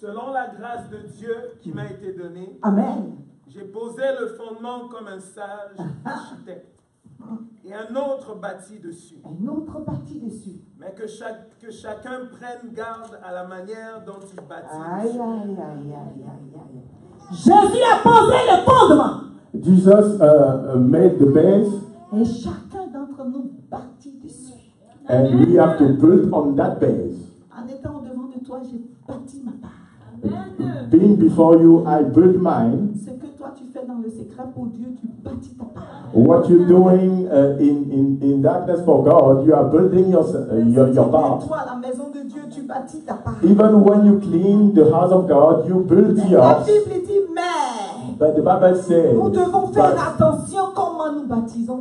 Selon la grâce de Dieu qui m'a été donnée, Amen. j'ai posé le fondement comme un sage architecte et un autre bâti dessus. Un autre bâti dessus. Mais que chacun prenne garde à la manière dont il bâtit. Aïe, aïe, aïe, aïe, aïe, aïe. Jésus a posé le fondement. Jesus made the base, Et chacun d'entre nous bâtit dessus. and we have to build on that base. En étant devant de toi, j'ai bâti ma part. Being before you, I build mine. Ce que toi tu fais dans le secret pour Dieu, tu bâtis ta part. What you're doing in darkness for God, you are building your part. Toi, la maison de Dieu, tu bâtis ta part. Even when you clean the house of God, you build La yours. Bible dit, mais But the Bible says, nous devons faire that attention comment nous baptisons.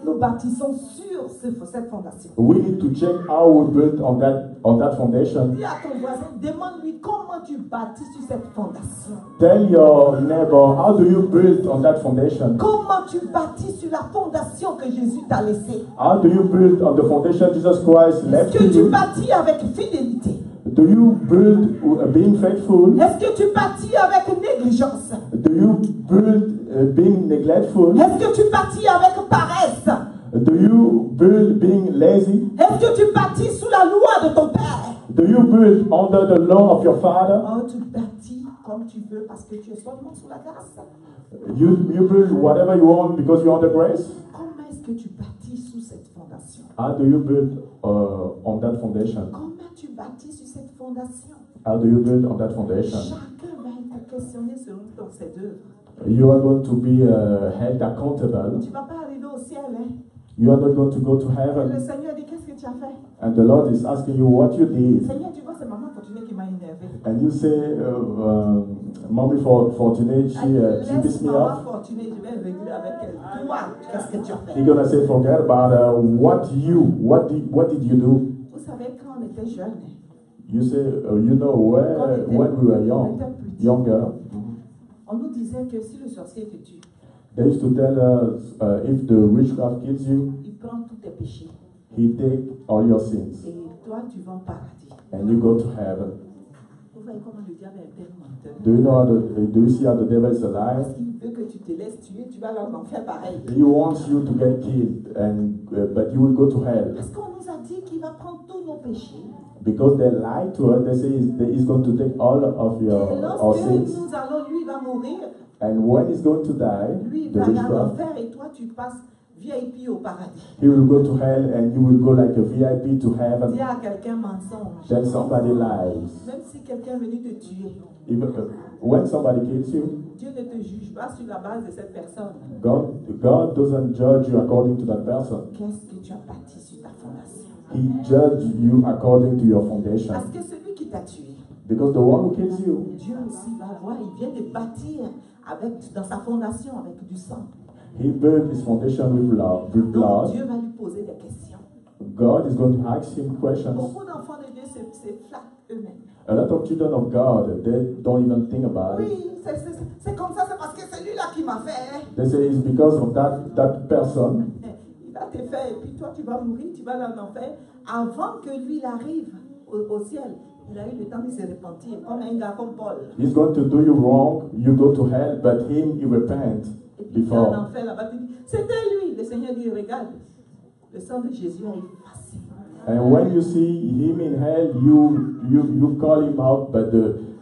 Nous bâtissons sur cette fondation. we need to check how we build on that foundation. Dis à ton voisin, demande-lui comment tu bâtis sur cette fondation. Tell your neighbor, how do you build on that foundation? Comment tu bâtis sur la fondation que Jésus t'a laissée. How do you build on the foundation Jesus Christ left Est-ce to que tu you? bâtis avec fidélité? Do you build being faithful? Est-ce que tu bâtis avec négligence? Do you build being neglectful? Est-ce que tu bâtis avec paresse? Do you build being lazy? Est-ce que tu bâtis sous la loi de ton père? Do you build under the law of your father? Oh, tu bâtis comme tu veux parce que tu es seulement sous la grâce. You build whatever you want because you're on the grace? Comment est-ce que tu bâtis sous cette fondation? How do you build on that foundation? Comment tu bâtis sur cette fondation? How do you build on that foundation? Chacun va être questionné selon ses œuvres. You are going to be held accountable. Tu ne vas pas arriver au ciel, hein? You are not going to go to Le heaven. Seigneur dit, qu'est-ce que tu as fait? And the Lord is asking you what you did. Seigneur, tu vois, c'est maman Fortunée qui m'a énervé. And you say, Mommy Fortunate, she pissed me maman off. Fortunée, je vais régler avec elle. Toi, qu'est-ce que tu as fait? You're gonna say, forget about what did you do? Vous savez, quand on était jeune, You say, you know, when we were younger, on nous disait que si le sorcier te tue, they used to tell us if the witchcraft kills you, il prend tous tes péchés. He take all your sins. Et toi, tu vas au paradis. And you go to heaven. Vous voyez comment le diable est un tel menteur? Do you see how the devil is alive? Parce qu'il veut que tu te laisses tuer, tu vas aller en enfer pareil. He wants you to get killed, but you will go to hell. Parce qu'on nous a dit qu'il va prendre tous nos péchés. Because they lied to us, they say he's going to take all of Et our lorsque sins. nous allons, lui, il va mourir. And when he's going to die, Lui, il the va aller en witchcraft, enfer et toi, tu passes VIP au paradis. he will go to hell and you will go like a VIP to heaven. Dis à quelqu'un mensonge. Then somebody lies. Même si quelqu'un est venu te tuer, Even, when somebody kills you, Dieu ne te juge pas sur la base de cette personne. God doesn't judge you according to that person. Qu'est-ce que tu as bâti sur ta fondation? He judges you according to your foundation. Parce que celui qui t'a tué, Because the one who kills you, Dieu aussi va voir, il vient de bâtir dans sa fondation avec du sang. he built his foundation with Donc blood. Dieu va lui poser des questions. God is going to ask him questions. Beaucoup d'enfants de Dieu se flattent eux-mêmes. A lot of children of God, they don't even think about it. Oui, c'est comme ça, c'est parce que c'est celui-là qui m'a fait. They say it's because of that person. Il va te faire et puis toi tu vas mourir, tu vas aller en enfer. Avant que lui il arrive au ciel, il a eu le temps de se repentir, comme un gars comme Paul. He's going to do you wrong, you go to hell, but him, he repent Et puis il est en before. enfer là-bas, tu dis, c'était lui. Le Seigneur dit, regarde, le sang de Jésus a effacé. And when you see him in hell, you call him out, but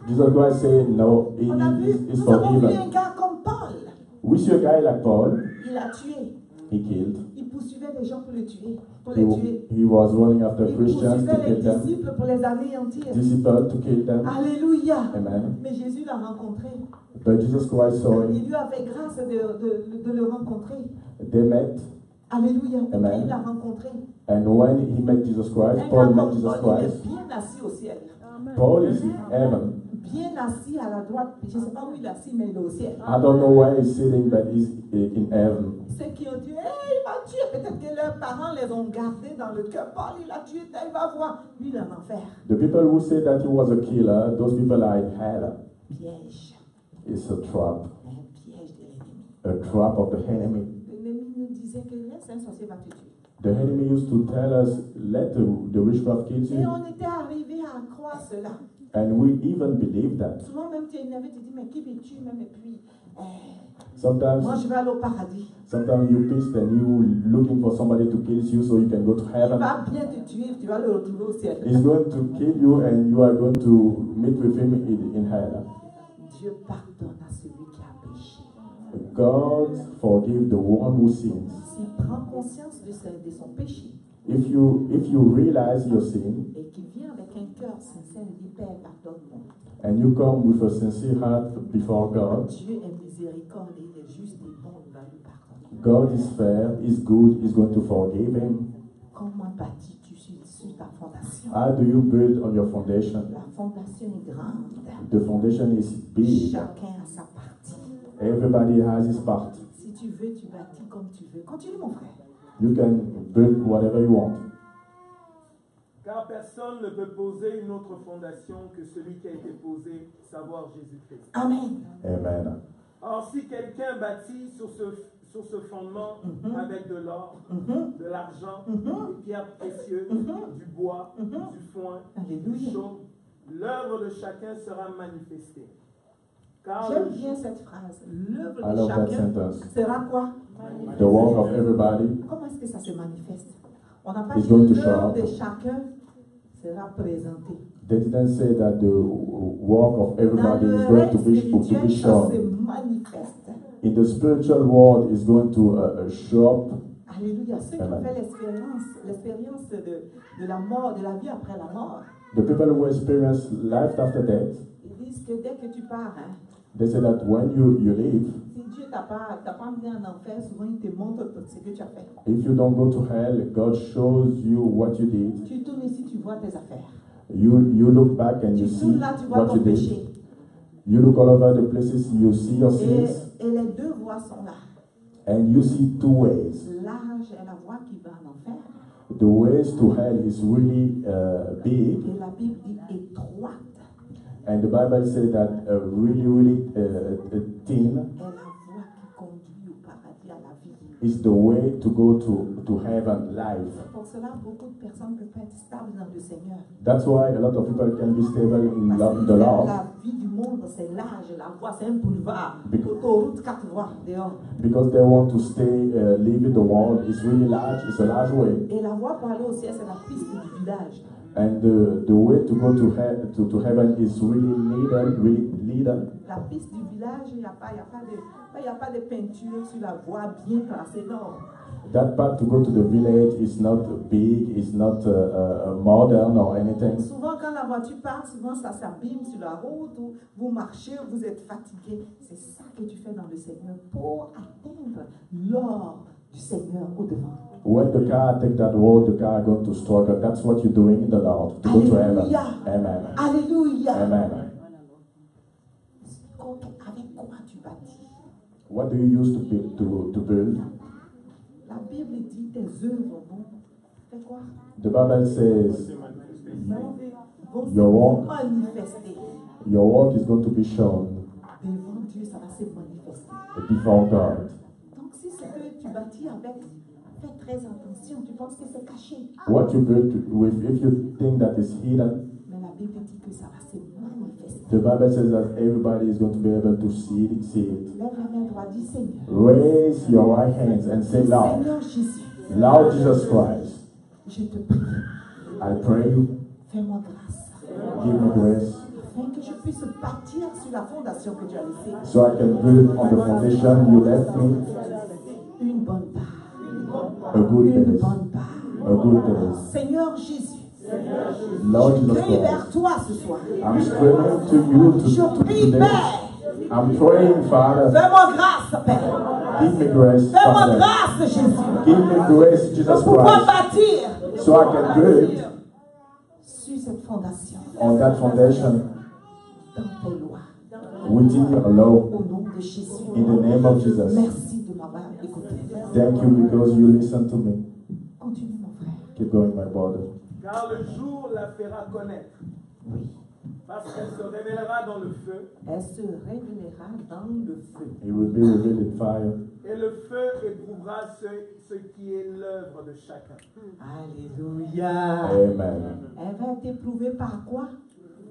Jesus Christ say no, On a vu, it's nous avons vu forgiven. un gars comme Paul. We see a guy like Paul, Il a tué. he killed. Il poursuivait les gens pour les tuer. Pour les tuer. He was running after Il Christians to poursuivait les kill them, disciples pour les anéantir. disciples to kill them. Alléluia. Amen. Mais Jésus l'a rencontré. But Jesus Christ saw Il him. lui a fait grâce de le rencontrer. They met, Alléluia. Et Amen. puis il l'a rencontré. and when he met Jesus Christ, Un Paul gars met comme Jesus Paul, il Christ. est bien assis au ciel. Paul is in heaven. Bien assis à la droite. Je ne sais pas où il est assis, mais il est au ciel. I don't know where he's sitting, but he's in heaven. Ceux qui ont dit, hey, il va tuer. Peut-être que leurs parents les ont gardés dans le cœur. Paul, il a tué, il va voir. Lui, il est en enfer. The people who say that he was a killer, those people are in hell. Piège. It's a trap. Un piège de l'ennemi. A trap of the enemy. L'ennemi nous disait que laisse un sorcier va te tuer. The enemy used to tell us, let the witchcraft kill Et you. on était arrivé à croire cela. And we even believe that. Souvent même tu es énervé, tu dis, mais qui me tue même et puis, moi Sometimes je vais aller au paradis. you pissed and you looking for somebody to kill you so you can go to Il heaven. va bien te tuer, tu vas le retrouver au ciel. He's going to kill you and you are going to meet with him in hell. Dieu pardonne à celui qui a péché. God forgive the one who sins. S'il prend conscience de son péché If you realize your sin et qu'il vient avec un cœur sincère et dit, Père, pardonne-moi. and you come with a sincere heart before God, Dieu est miséricorde et il est juste et bon, il va lui pardonner. God is fair, is good, is going to forgive him. Comment bâtis-tu sur ta fondation? How do you build on your foundation? La fondation est grande. The foundation is big. Chacun a sa partie. Everybody has his part. Si tu veux, tu bâtis comme tu veux. Continue, mon frère. You can build whatever you want. Car personne ne peut poser une autre fondation que celui qui a été posé, savoir Jésus-Christ. Amen. Amen. Or, si quelqu'un bâtit sur ce fondement avec de l'or, de l'argent, des pierres précieuses, du bois, du foin, du Alléluia. chaume, l'œuvre de chacun sera manifestée. Car J'aime bien cette phrase. L'œuvre I de love that chacun sentence. sera quoi? The work of everybody Comment est-ce que ça se manifeste? On n'a pas is dit going to show l'œuvre up. de chacun sera présentée. They didn't say that the work of Dans everybody le is going règne to be spirituel, ça se shown. manifeste. In the spiritual world, is going to show up. Alléluia. Ceux qui ont Amen. fait l'expérience de la mort, de la vie après la mort, The people who experience life after death, ils disent que dès que tu pars, they say that when you leave, si Dieu t'a pas amené en enfer, souvent il te montre ce que tu as fait. if you don't go to hell, God shows you what you did. Tu tournes ici, tu vois tes affaires. You look back and you Tu see tournes là, tu vois what ton you did. péché. You look all over the places, you see your Et sins, les deux voies sont là. and you see two ways. Large est la voie qui va en enfer. The ways to hell is really big, Et la Bible dit étroite and the Bible says that really thin est la voie qui conduit au paradis. à la vie. It's the way to go to heaven life. Pour cela, beaucoup de personnes ne peuvent pas être stables dans le Seigneur. That's why a lot of people can be stable in Parce que the Lord. la vie du monde, c'est l'âge, la voie, c'est un boulevard. Autoroute 4 voies, dehors. Because they want to stay, live in the world. It's really large. It's a large way. Et la voie pour aller au ciel, c'est la piste du village. And the way to go to heaven is really leader. La piste du village, il n'y a pas de peinture sur la voie bien tracée, non. That path to go to the village is not big, it's not modern or anything. Souvent, quand la voiture part, souvent ça s'abîme sur la route, ou vous marchez, vous êtes fatigué. C'est ça que tu fais dans le Seigneur pour atteindre l'or du Seigneur au devant. When the car take that road, the car going to struggle. That's what you're doing in the Lord to go to heaven. Amen. Alléluia. Amen. Avec quoi tu bâtis? What do you use to build? La Bible dit tes œuvres vont faire quoi? The Bible says Vont your work, manifester. your work is going to be shown Devant Dieu, ça va se manifester. before God. Donc si ce que tu bâtis avec, fais très attention, tu penses que c'est caché. What you build with, if you think that is hidden, Mais la Bible dit que ça va se manifester. the Bible says that everybody is going to be able to see it. Lève la main droite, dis Seigneur. Raise your right hands and say, Lord, Seigneur Jésus, Lord Jesus Christ, je te prie, I pray you, fais-moi grâce, give me grace, afin que je puisse bâtir sur la fondation que tu as laissée so I can build on the foundation you left me une bonne part. a good Une base. bonne part. A good base. Seigneur Jésus, Lord je Jesus crie vers Christ, toi ce soir. I'm screaming to you Je prie, today. Père, I'm praying, Father, fais-moi grâce, Père. give me grace, Fais-moi Father. grâce, Jésus, Give me grace, de Jesus pouvoir Christ, bâtir so I can build sur cette fondation, on that foundation dans tes lois, within your law. au nom de Jésus. In the name of Jesus. Merci de m'avoir écouté. Thank you because you listen to me. Continue, mon frère. Keep going, my brother. Car le jour la fera connaître, Oui. parce qu'elle se révélera dans le feu, Elle se révélera dans le feu. It will be revealed in fire. et le feu éprouvera ce qui est l'œuvre de chacun. Alléluia. Amen. Elle va être éprouvée par quoi?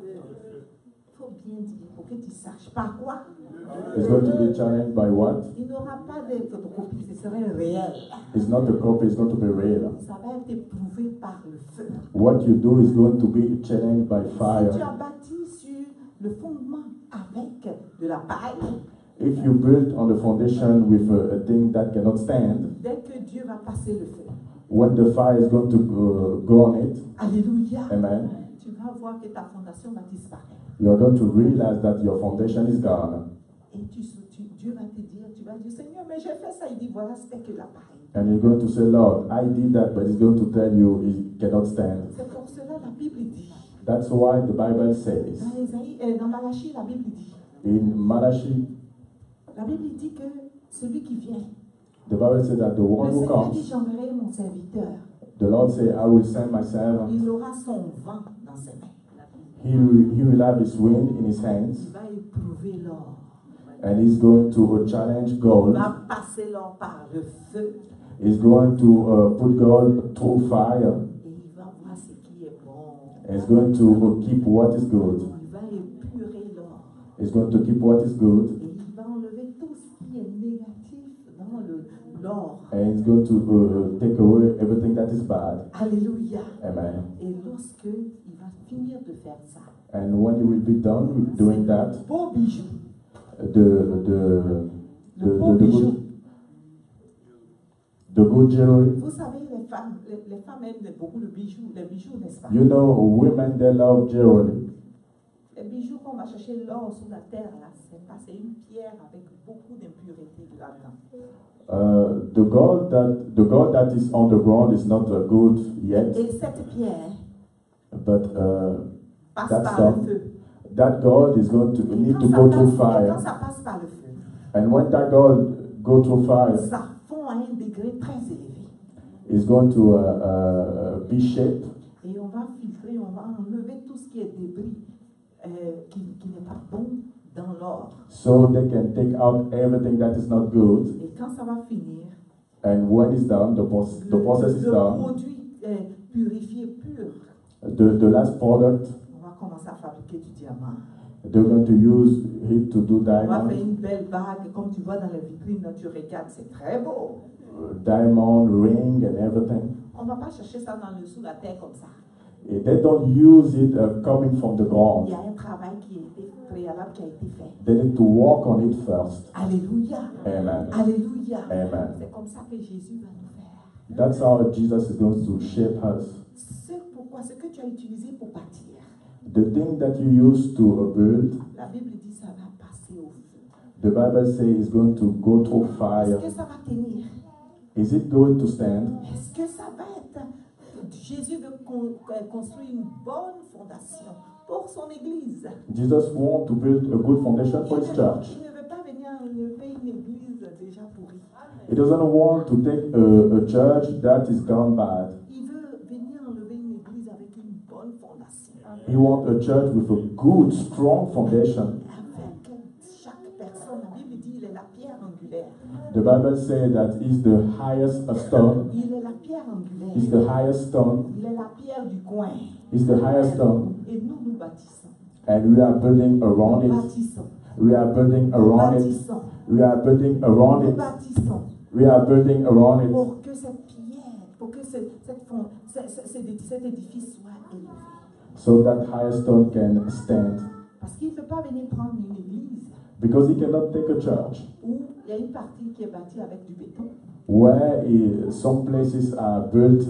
Il faut bien dire, pour que tu saches. Par quoi? It's going to be challenged by what? Il n'y aura pas de photocopie, ce serait réel. It's not a copy, it's going to be real. Ça va être éprouvé par le feu. What you do is going to be challenged by Si tu fire. as bâti sur le fondement avec de la paille, If you build on the foundation with a thing that cannot stand, dès que Dieu va passer le feu, when the fire is going to go on it, alléluia, amen, tu vas voir que ta fondation va disparaître. you're going to realize that your foundation is gone. Et Dieu va te dire, tu vas dire, Seigneur, mais j'ai fait ça. Il dit, voilà, c'était que la paille. And you're going to say, Lord, I did that, but it's going to tell you it cannot stand. C'est pour cela la Bible dit. That's why the Bible says Dans Malachie, la Bible dit. in Malachi, La Bible dit que celui qui vient, the Bible says that the le one who Seigneur dit, comes, j'enverrai mon serviteur. the Lord say, I will send my servant. Il aura son vent dans ses mains. He will have his wind in his hands, Il va éprouver l'or. and he's going to challenge Il gold. va passer l'or par le feu. He's going to put gold through fire, Et il va voir ce qui est bon. and he's going to keep what is good. Il va épurer l'or. He's going to keep what is good, Et il va enlever tout ce qui est négatif dans l'or. and he's going to take away everything that is bad. Alléluia. Amen. Et lorsque il va finir de faire ça, And when you will be done with doing that, beau bijou, the beau bijou. good jewelry. Vous savez, les femmes aiment beaucoup les bijoux, n'est-ce pas? You know, women, they love jewelry. Les bijoux qu'on va chercher l'or sous la terre, là, c'est une pierre avec beaucoup d'impuretés là-dedans. The gold that is on the ground is not good yet, Et cette pierre but passe that par stuff, le feu. that gold is going to Et need quand to ça go passe- through et quand fire. ça passe par le feu, And when that gold go through fire, ça fond à un degré très élevé. it's going to be shaped, Et on va filtrer, on va enlever tout ce qui est débris, qui n'est pas bon dans l'or. so they can take out everything that is not good. Et quand ça va finir, And when it's done, the process is le done. produit purifié, pur, The last product, on va commencer à fabriquer du diamant. they're going to use it to do On va faire diamond, une belle bague, comme tu vois dans les vitrines, là, tu regardes, c'est très beau. diamond ring and everything. On ne va pas chercher ça sous la terre comme ça. They don't use it coming from the Il ground. y a un travail qui a été préalable, qui a été fait. They need to work on it first. Alléluia. Amen. Alléluia. Amen. C'est comme ça que Jésus va nous faire. That's how Jesus is going to shape us. Ce que tu as utilisé pour bâtir, The thing that you use to build, la Bible dit ça va passer au feu. the Bible says it's going to go through Est-ce fire. que ça va tenir? Is it going to stand? Est-ce que ça va être... Jésus veut construire une bonne fondation pour son Église. Jesus wants to build a good foundation for his church. Il ne veut pas venir enlever une Église déjà pourrie. He doesn't want to take a church that is gone bad. Il veut venir enlever une Église avec une bonne fondation. He wants a church with a good, strong foundation. Avec chaque personne, la Bible dit il est la pierre angulaire. The Bible says that he's the highest stone. Il est la pierre angulaire. He's the highest stone. Il est la pierre du coin. He's the highest stone. Et nous bâtissons. And we are building around it. Bâtissons. We are building around it. Bâtissons. We are building around Nous it. bâtissons. We are building around it. Pour que cette pierre, pour que cet édifice soit élevé. So that highest stone can stand. Parce qu'il ne peut pas venir prendre une église Because he cannot take a church où il y a une partie qui est bâtie avec du béton. where some places are built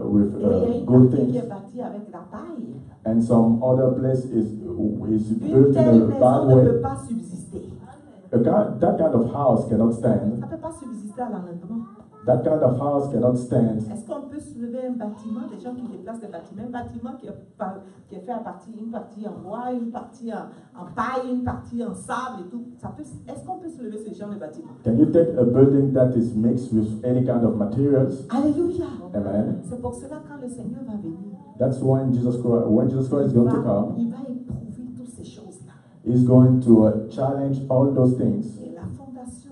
with Et il y a une good partie qui things, est bâtie avec la paille. and some other place is Une built in telle a bad maison ne peut way. pas subsister. That kind of house cannot stand. Ça ne peut pas subsister à l'enlèvement. That kind of house cannot stand. Est-ce qu'on peut soulever un bâtiment, des gens qui déplacent des bâtiments, un bâtiment qui est fait à partie, une partie en bois, une partie en paille, une partie en sable et tout. Est-ce qu'on peut soulever ce genre de bâtiment? Can you take a building that is mixed with any kind of materials? Alléluia. Amen. C'est pour cela quand le Seigneur va venir, That's when Jesus Christ is going to come. il va éprouver toutes ces choses-là. He's going to challenge all those things. Et la fondation,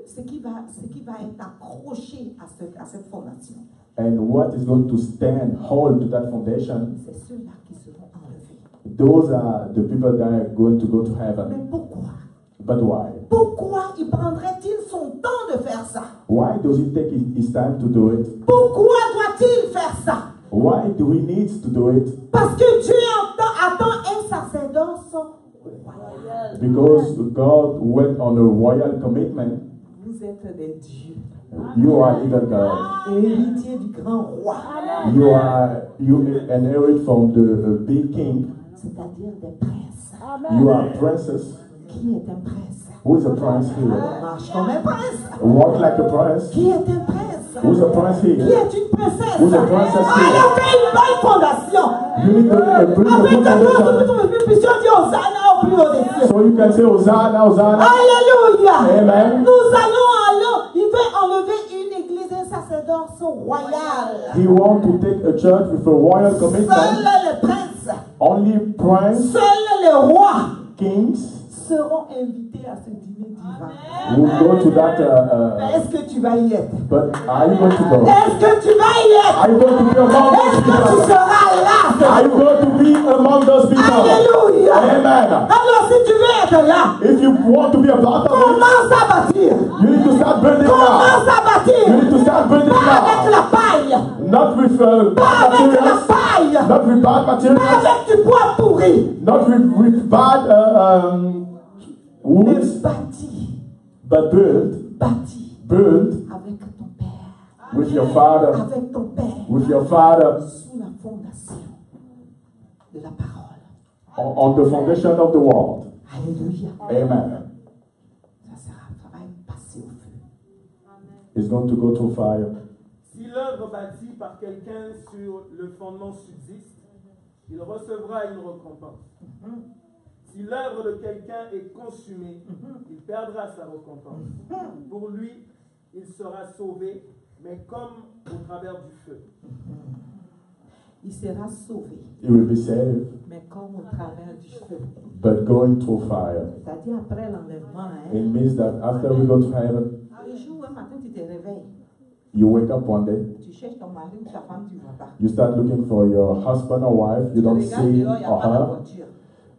ce qui va être accroché à cette fondation, And what is going to stand hold to that foundation? c'est ceux-là qui seront enlevés. Those are the people that are going to go to Mais heaven. pourquoi? But why? Pourquoi il prendrait-il son temps de faire ça? Why does it take his time to do it? Pourquoi doit-il faire ça? Why do he need to do it? Parce que Dieu attend un sacerdoce royal. Because God went on a royal commitment. Vous êtes des dieux, You are little God. héritiers du grand roi, You inherit from the big king. c'est-à-dire des princes. You are princess. Qui est un prince? Who is a prince On here? marche comme un prince. Walk like a prince. Qui est un prince? Who's a prince Qui here? est une princesse? Who's a princess Ah, il here? a fait une bonne fondation. You need to build a Avec good foundation. nous puissions dire Hosanna au plus haut des cieux. So you can say Hosanna, Hosanna. Alléluia. Amen. Nous allons aller. Il veut enlever une église, un sacerdoce royal. He wants to take a church with a royal Seuls commitment. les princes, Only prince, seuls les rois kings seront invités à ce dîner divin. will go to that. Est-ce que tu vas y être? But are you going to go? Est-ce que tu vas y être? Are you going to be among those Est-ce que tu people? seras là? Are you going to be among those people? Alléluia. Amen. Alors si tu veux être là, If you want to be a part of it, commence à bâtir. you need to start building now. Commence à bâtir. You need to start building Pas avec now. la paille. Not with Pas bad avec la materials. paille. Not with bad Pas materials. avec du bois pourri. Not with bad Mais woods. bâtis. But build Bâtis avec ton père. with your father. Avec ton père. With your father Sous la fondation de la parole. on the foundation of the world. Alléluia. Amen. Ça va passer au feu. It's going to go through fire. Si l'œuvre bâtie par quelqu'un sur le fondement subsiste, il recevra une récompense. Si l'œuvre de quelqu'un est consumée, il perdra sa récompense. Pour lui, il sera sauvé, mais comme au travers du feu. Il sera sauvé. He will be saved, Mais comme au travers du feu. but going through fire. C'est-à-dire après l'enlèvement. It means that after we go to heaven, Le jour où un matin tu te réveilles, you wake up one day, tu cherches ton mari ou ta femme, tu ne vois pas. you start looking for your husband or wife, you Tu don't regardes see dehors, il n'y a or pas de her. voiture.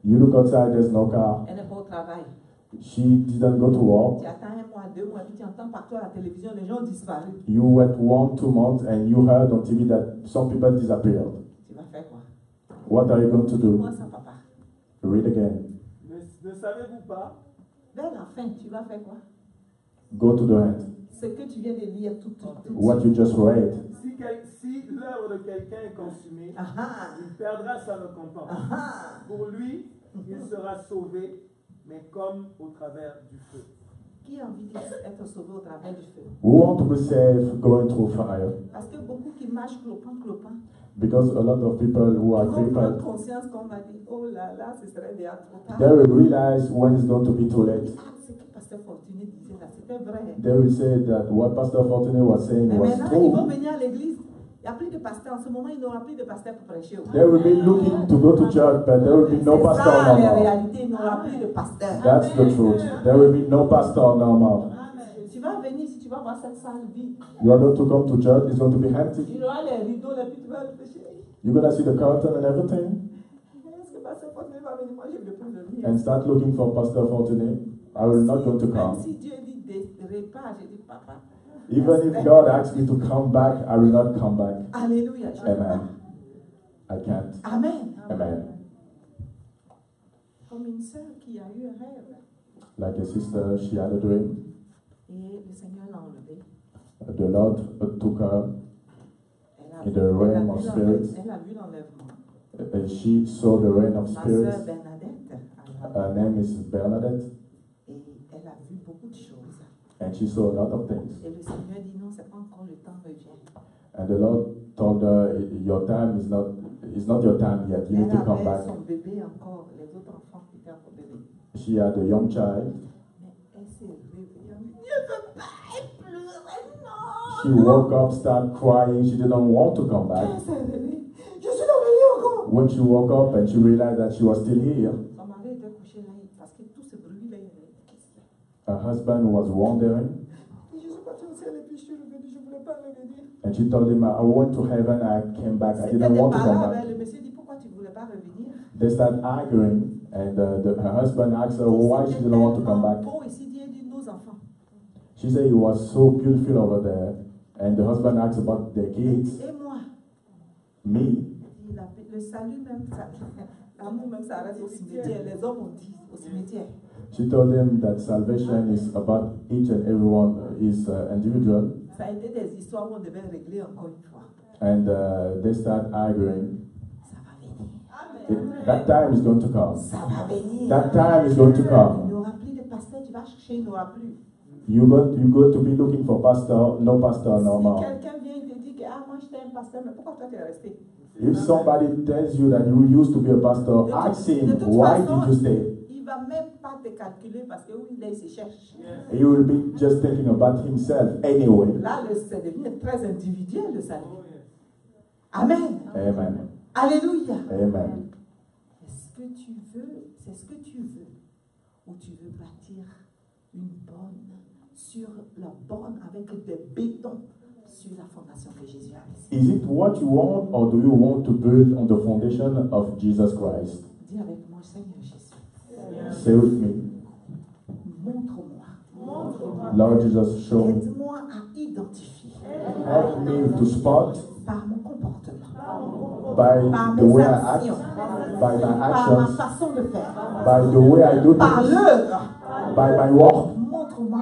You look outside, there's no car. Elle n'est pas au travail. She didn't go to work. Tu attends un mois, 2 mois, puis tu entends partout à la télévision, les gens ont disparu. You went 1, 2 months and you heard on TV that some people disappeared. Tu vas faire quoi? What are you going to do? Moi, ça, papa. Read again. Ne savez-vous pas Vers la fin, tu vas faire quoi? Go to the end. Ce que tu viens de lire tout. What you just read. si l'œuvre de quelqu'un est consumée, il perdra sa récompense. Pour lui, il sera sauvé, mais comme au travers du feu. Qui a envie d'être sauvé au travers du feu? We want to be saved going through fire. Parce que beaucoup qui marchent clopin. Because a lot of people who are Ils vont prendre crippled, conscience qu'on va dire, oh là là, ce serait déjà trop tard. they will realize when it's going to be too late. Ah, ce que Pasteur Fortuné disait là, c'était vrai. They will say that what Pastor Fortuné was saying Mais was maintenant, ils vont true. venir à l'église. Il n'y a plus de pasteur. En ce moment, il n'y aura plus de pasteur pour prêcher. They will be looking to go to church, but there will be no C'est pastor ça, no la more. réalité. Il n'y aura plus de pasteur. That's the truth. There will be no pastor no more. Tu vas venir, si tu vas voir cette salle vide. You are going to come to church, it's going to be empty. Il y aura les rideaux, les puis tu vas réfléchir. You're going to see the curtain and everything Est-ce que pasteur Fortuné va venir? Moi, je ne veux pas venir. and start looking for Pastor Fortuné. I will not going to Même come. si Dieu dit des repas, je dis papa. Even if God asks me to come back, I will not come back. Alléluia. Amen. I can't. Amen. Amen. Comme une sœur qui a eu un rêve. Like a sister, she had a dream. Et le Seigneur l'a enlevé. The Lord took her in the realm of spirits. Elle a vu l'enlèvement. And she saw the reign of Ma sœur spirits. Bernadette. Her name is Bernadette. Et elle a vu beaucoup de choses. And she saw a lot of things. Et le Seigneur dit non, c'est pas encore le temps, reviens. And the Lord told her, your time is not your time yet. You need Elle to come avait back. son bébé encore, les autres enfants qui étaient encore bébés. She had a young child. Mais elle s'est réveillée. Elle dit, je veux pas, elle pleurait, non. She woke up, started crying. She didn't want to come back. Elle s'est réveillée. Je suis revenue encore. When she woke up and she realized that she was still here, Son mari était couché là parce que tout ce bruit là, il avait qu'est-ce qu'il y a? her husband was wondering. Je suis partie au ciel et puis je suis revenue, je ne voulais pas revenir. And she told him, I went to heaven, I came back. I C'était didn't des want to come paroles, back. le monsieur dit pourquoi tu ne voulais pas revenir? They started arguing, and her husband asked her why she didn't want to come back. Beau ici, Dieu dit nos enfants. She said it was so beautiful over there, and the husband asked about their kids. Et moi, Me, le salut même, l'amour même, ça reste au cimetière. Les hommes ont dit au cimetière. she told him that salvation is about each and everyone is individual, Ça a été des histoires où on devait régler encore une fois. and they start arguing. Ça va venir. That time is going to come. Ça va venir. That time is going to Il come. n'y aura plus de pasteur, tu vas chercher, il n'y aura plus. You go to be looking for pastor, no pastor no Si more. quelqu'un vient et te dit que moi j'étais un pasteur, mais pourquoi toi tu es resté? If somebody tells you that you used to be a pastor, ask him, why did you stay? Il ne va même pas te calculer parce que oui, là il se cherche. He will be just thinking about himself anyway. Là, c'est devenu très individuel le salut. Amen. Amen. Alléluia. Amen. Est-ce que tu veux, c'est ce que tu veux, ou tu veux bâtir une borne sur la borne avec des bétons sur la fondation que Jésus a laissée? Is it what you want, or do you want to build on the foundation of Jesus Christ? Dis avec moi, Seigneur Jésus, Say with me, montre-moi. Lord Jesus, show me. Aide-moi à identifier Help me to spot par mon comportement, by par the mes way I act, actions, by my par ma actions, façon de faire, by the way I do par things, l'œuvre. by my work. Montre-moi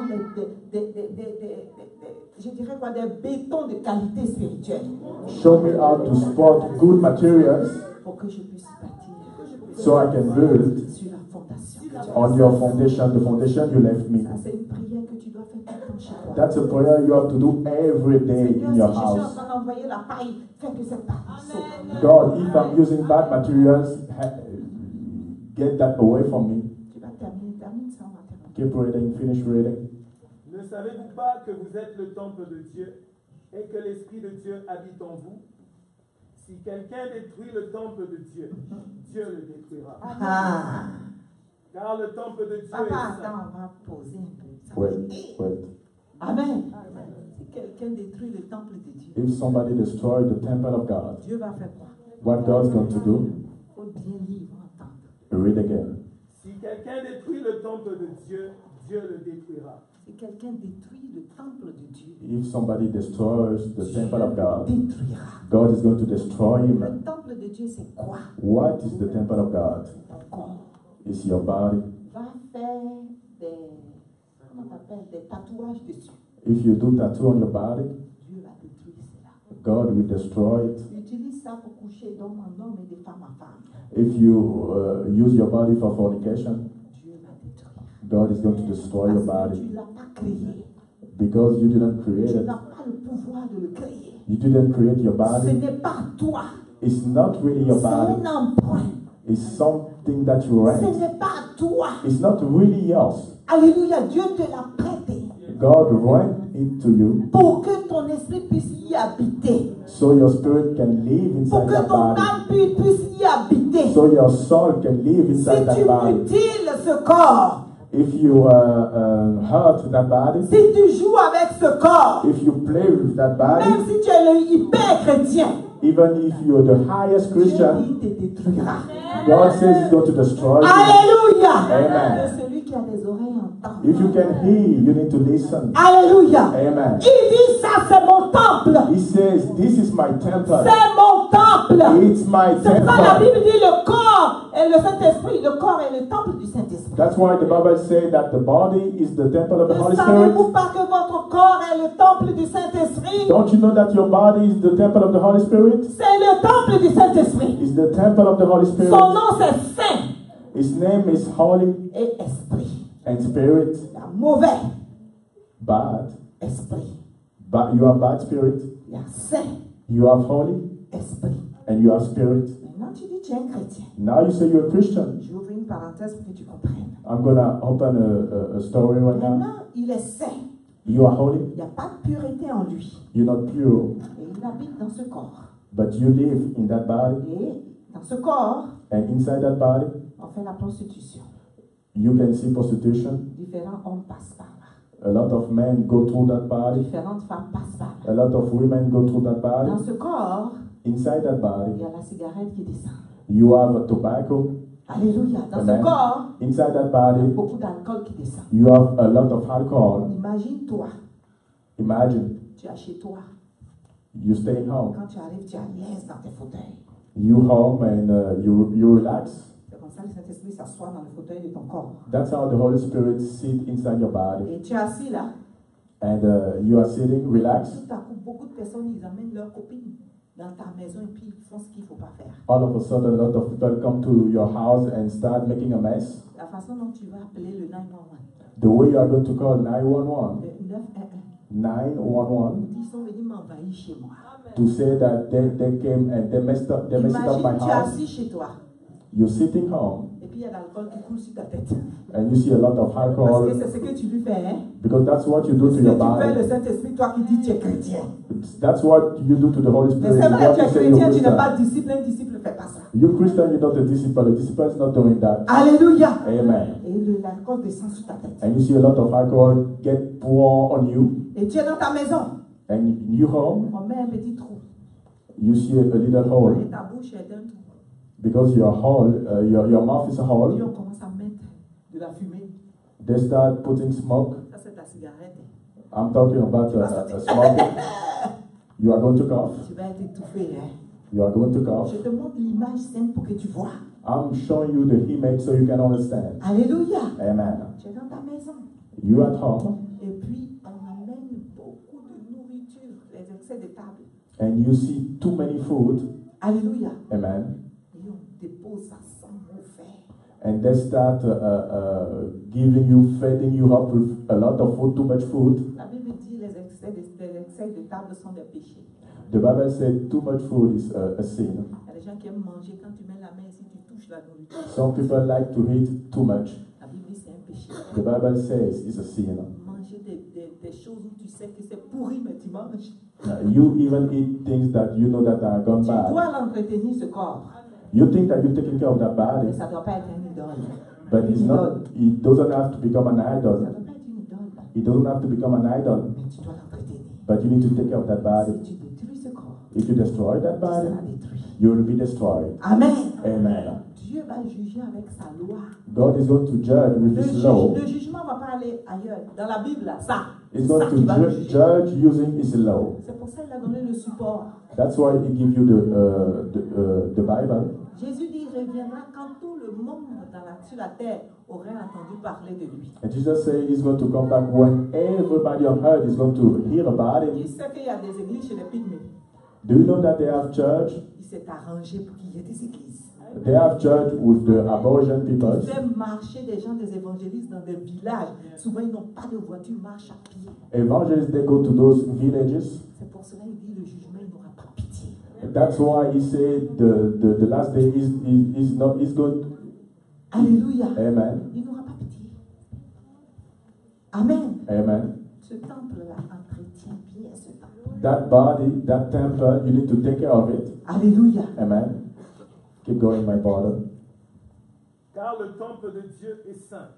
je dirais quoi, des bétons de qualité spirituelle Show me how to spot good materials pour que je puisse bâtir so I can build sur la fondation. on your foundation, the foundation you left me. Ça, c'est une prière que tu dois faire tout le temps chez toi. That's a prayer you have to do every day Seigneur, in your si je suis en house. train d'envoyer la paille, fais que cette paille saute. God, if I'm using bad materials, get that away from me. Tu vas termine ça, on va terminer. Keep reading, finish reading. Ne savez-vous pas que vous êtes le temple de Dieu et que l'Esprit de Dieu habite en vous? Si quelqu'un détruit le temple de Dieu, Dieu le détruira. Ah. Car le temple de Dieu Papa, est saint. attends, on va poser un peu. Ça Wait, fait- Eh, wait. Amen. Si quelqu'un détruit le temple de Dieu, If somebody destroyed the temple of God, Dieu va faire quoi? what God's going to do? Il faut bien lire, entendre. Read again. Si quelqu'un détruit le temple de Dieu, Dieu le détruira. Si quelqu'un détruit le temple de Dieu, If somebody destroys the temple of God, détruira. God is going to destroy Le him. temple de Dieu, c'est quoi? What is the temple of God? Ton corps. It's your body. Va faire des, comment on appelle, des tatouages dessus. If you do tattoo on your body, Dieu va détruire cela. God will destroy it. Utilise ça pour coucher d'homme en homme et de femme en femme. If you use your body for fornication, Dieu va détruire. God is going to destroy your Parce que body tu ne l'as pas créé. because you didn't create Tu it. n'as pas le pouvoir de le créer. You didn't create your Ce body. n'est pas toi. It's not really your C'est body. un emprunt. It's something that you Ce rent. n'est pas toi. It's not really yours. Alléluia, Dieu te l'a prêté God rent it to you pour que ton esprit puisse y habiter. so your spirit can live Pour inside que that ton body. âme puisse y habiter. So your soul can live Si inside that tu body. mutiles ce corps, If you hurt that body, si tu joues avec ce corps, if you play with that même body, si tu es le hyper chrétien, even if you're the highest Dieu Christian, dit, te détruira. God says He's going to destroy you. Alléluia. Amen. Que celui qui a des oreilles entende. If you can hear, you need to listen. Alléluia. Amen. Il dit ça, c'est mon temple. He says, "This is my temple. C'est mon temple. It's my C'est pour ça que la temple." Bible dit le corps et le Saint-Esprit. Le corps est le temple du Saint-Esprit. That's why the Bible says that the body is the temple of the Ne Holy Spirit. savez-vous pas que votre corps est le temple du Saint-Esprit? Don't you know that your body is the temple of the Holy Spirit? C'est le temple du Saint-Esprit. It's the temple of the Holy Son Spirit. nom c'est Saint His name is Holy et Esprit. and Spirit. Il y a mauvais Bad. esprit. But you have bad spirit. Il y a Saint You have Holy Esprit. and you have Spirit. Maintenant tu dis tu es un chrétien. Now you say you're a Christian. J'ouvre une parenthèse pour que tu comprennes. I'm gonna open a story right now. Maintenant il est saint. You are holy. Il n'y a pas de pureté en lui. You're not pure, Et il habite dans ce corps. but you live in that body, Et dans ce corps, and inside that body, on fait la prostitution. you can see prostitution. Différents hommes passent par là. A lot of men go through that body. Différentes femmes passent par là. A lot of women go through that body. Dans ce corps, Inside that il body, y a la cigarette qui descend. you have tobacco. Alléluia. Dans Amen. ce corps, Inside that body, beaucoup d'alcool qui descend. you have a lot of alcohol. Imagine-toi, Imagine tu es chez toi. you staying home. Quand tu arrives, tu es à l'aise dans tes fauteuils. You home and you relax. C'est comme ça que le Saint-Esprit s'assoit dans le fauteuil de ton corps. That's how the Holy Spirit sit inside your body. Et tu es assis là. And you are sitting, relax. Tout à coup, beaucoup de personnes, ils amènent leurs copines dans ta maison et puis ils font ce qu'il ne faut pas faire. All of a sudden, a lot of people come to your house and start making a mess. La façon dont tu vas appeler le 911. The way you are going to call 911, Le 911. 911, Ils sont venus m'envahir chez moi. to say that they came and they messed up my Imagine, tu es house. assis chez toi. You're sitting home Et puis il y a l'alcool qui coule sur ta tête. and you see a lot of Parce alcohol que c'est ce que tu lui fais, hein? because that's what you do Ce to que your tu fais, le body. Saint-Esprit, toi qui dis tu es chrétien. That's what you do to the Holy Mais Spirit. c'est vrai, What tu you es say you're chrétien, tu n'es Christian. pas disciple, un disciple ne fait pas ça. You Christian, you're not a disciple. A disciple is not doing that. Alléluia. Amen. Et l'alcool descend sur ta tête. And you see a lot of alcohol get poured on you, Et tu es dans ta maison. and you home, On met un petit trou. you see a little hole Et ta bouche est un trou. because your hole, your mouth is a Puis hole. on commence à mettre de la fumée. They start putting smoke. Ça, c'est ta cigarette. I'm talking about smoking. You are going to cough. Tu vas être étouffé. Hein? You are going to cough. Je te montre l'image simple pour que tu vois. I'm showing you the image so you can understand. Alléluia. Amen. Tu es dans ta maison. You at home, Et puis, on amène beaucoup de nourriture, les excès de table. and you see too many food. Alléluia. Amen. Et on dépose ça sans mauvais. And they start giving you, feeding you up with a lot of food, too much food. La Bible dit les excès de table sont des péchés. The Bible said too much food is a sin. Il y a des gens qui aiment manger quand tu mets la main ici, tu touches la nourriture. Some people like to eat too much. La Bible dit c'est un péché. The Bible says it's a sin. Manger des choses où tu sais que c'est pourri, mais tu manges. You even eat things that you know that are gone Tu bad. dois l'entretenir, ce corps. You think that you're taking care of that body, Mais ça ne doit pas être un idole. but it's not. It doesn't have to become an Ça ne idol. doit pas être une idole. It doesn't have to become an idol, Mais tu dois l'entretenir. but you need to take care of that body. Si tu détruis ce corps, If you destroy that tu body, seras détruit. you will be destroyed. Amen. Amen. Dieu va juger avec sa loi. God is going to judge with His law. Le jugement ne va pas aller ailleurs. Dans la Bible, là, ça. He's C'est going ça qui va le to juger. judge using His law. C'est pour ça qu'il a donné le support. That's why He gives you the Bible. Jésus dit, il reviendra quand tout le monde sur la terre aurait entendu parler de lui. And Jesus said He's going to come back when everybody on earth is going to hear about Il Him. sait qu'il y a des églises chez les pygmées. Do you know that they have church? Il s'est arrangé pour qu'il y ait des églises. They have church with the abortion people. Il fait marcher des gens, des évangélistes dans des villages. Souvent, ils n'ont pas de voiture, ils marchent à pied. Evangelists, they go to those villages. C'est pour cela qu'il dit le jugement, il n'aura pas pitié. That's why He said the last day is going. Alléluia. Amen. Il n'aura pas pitié. Amen. Amen. Ce temple-là entretient bien ce temple. That body, that temple, you need to take care of it. Alléluia. Amen. Keep going, my brother. Car le temple de Dieu est saint,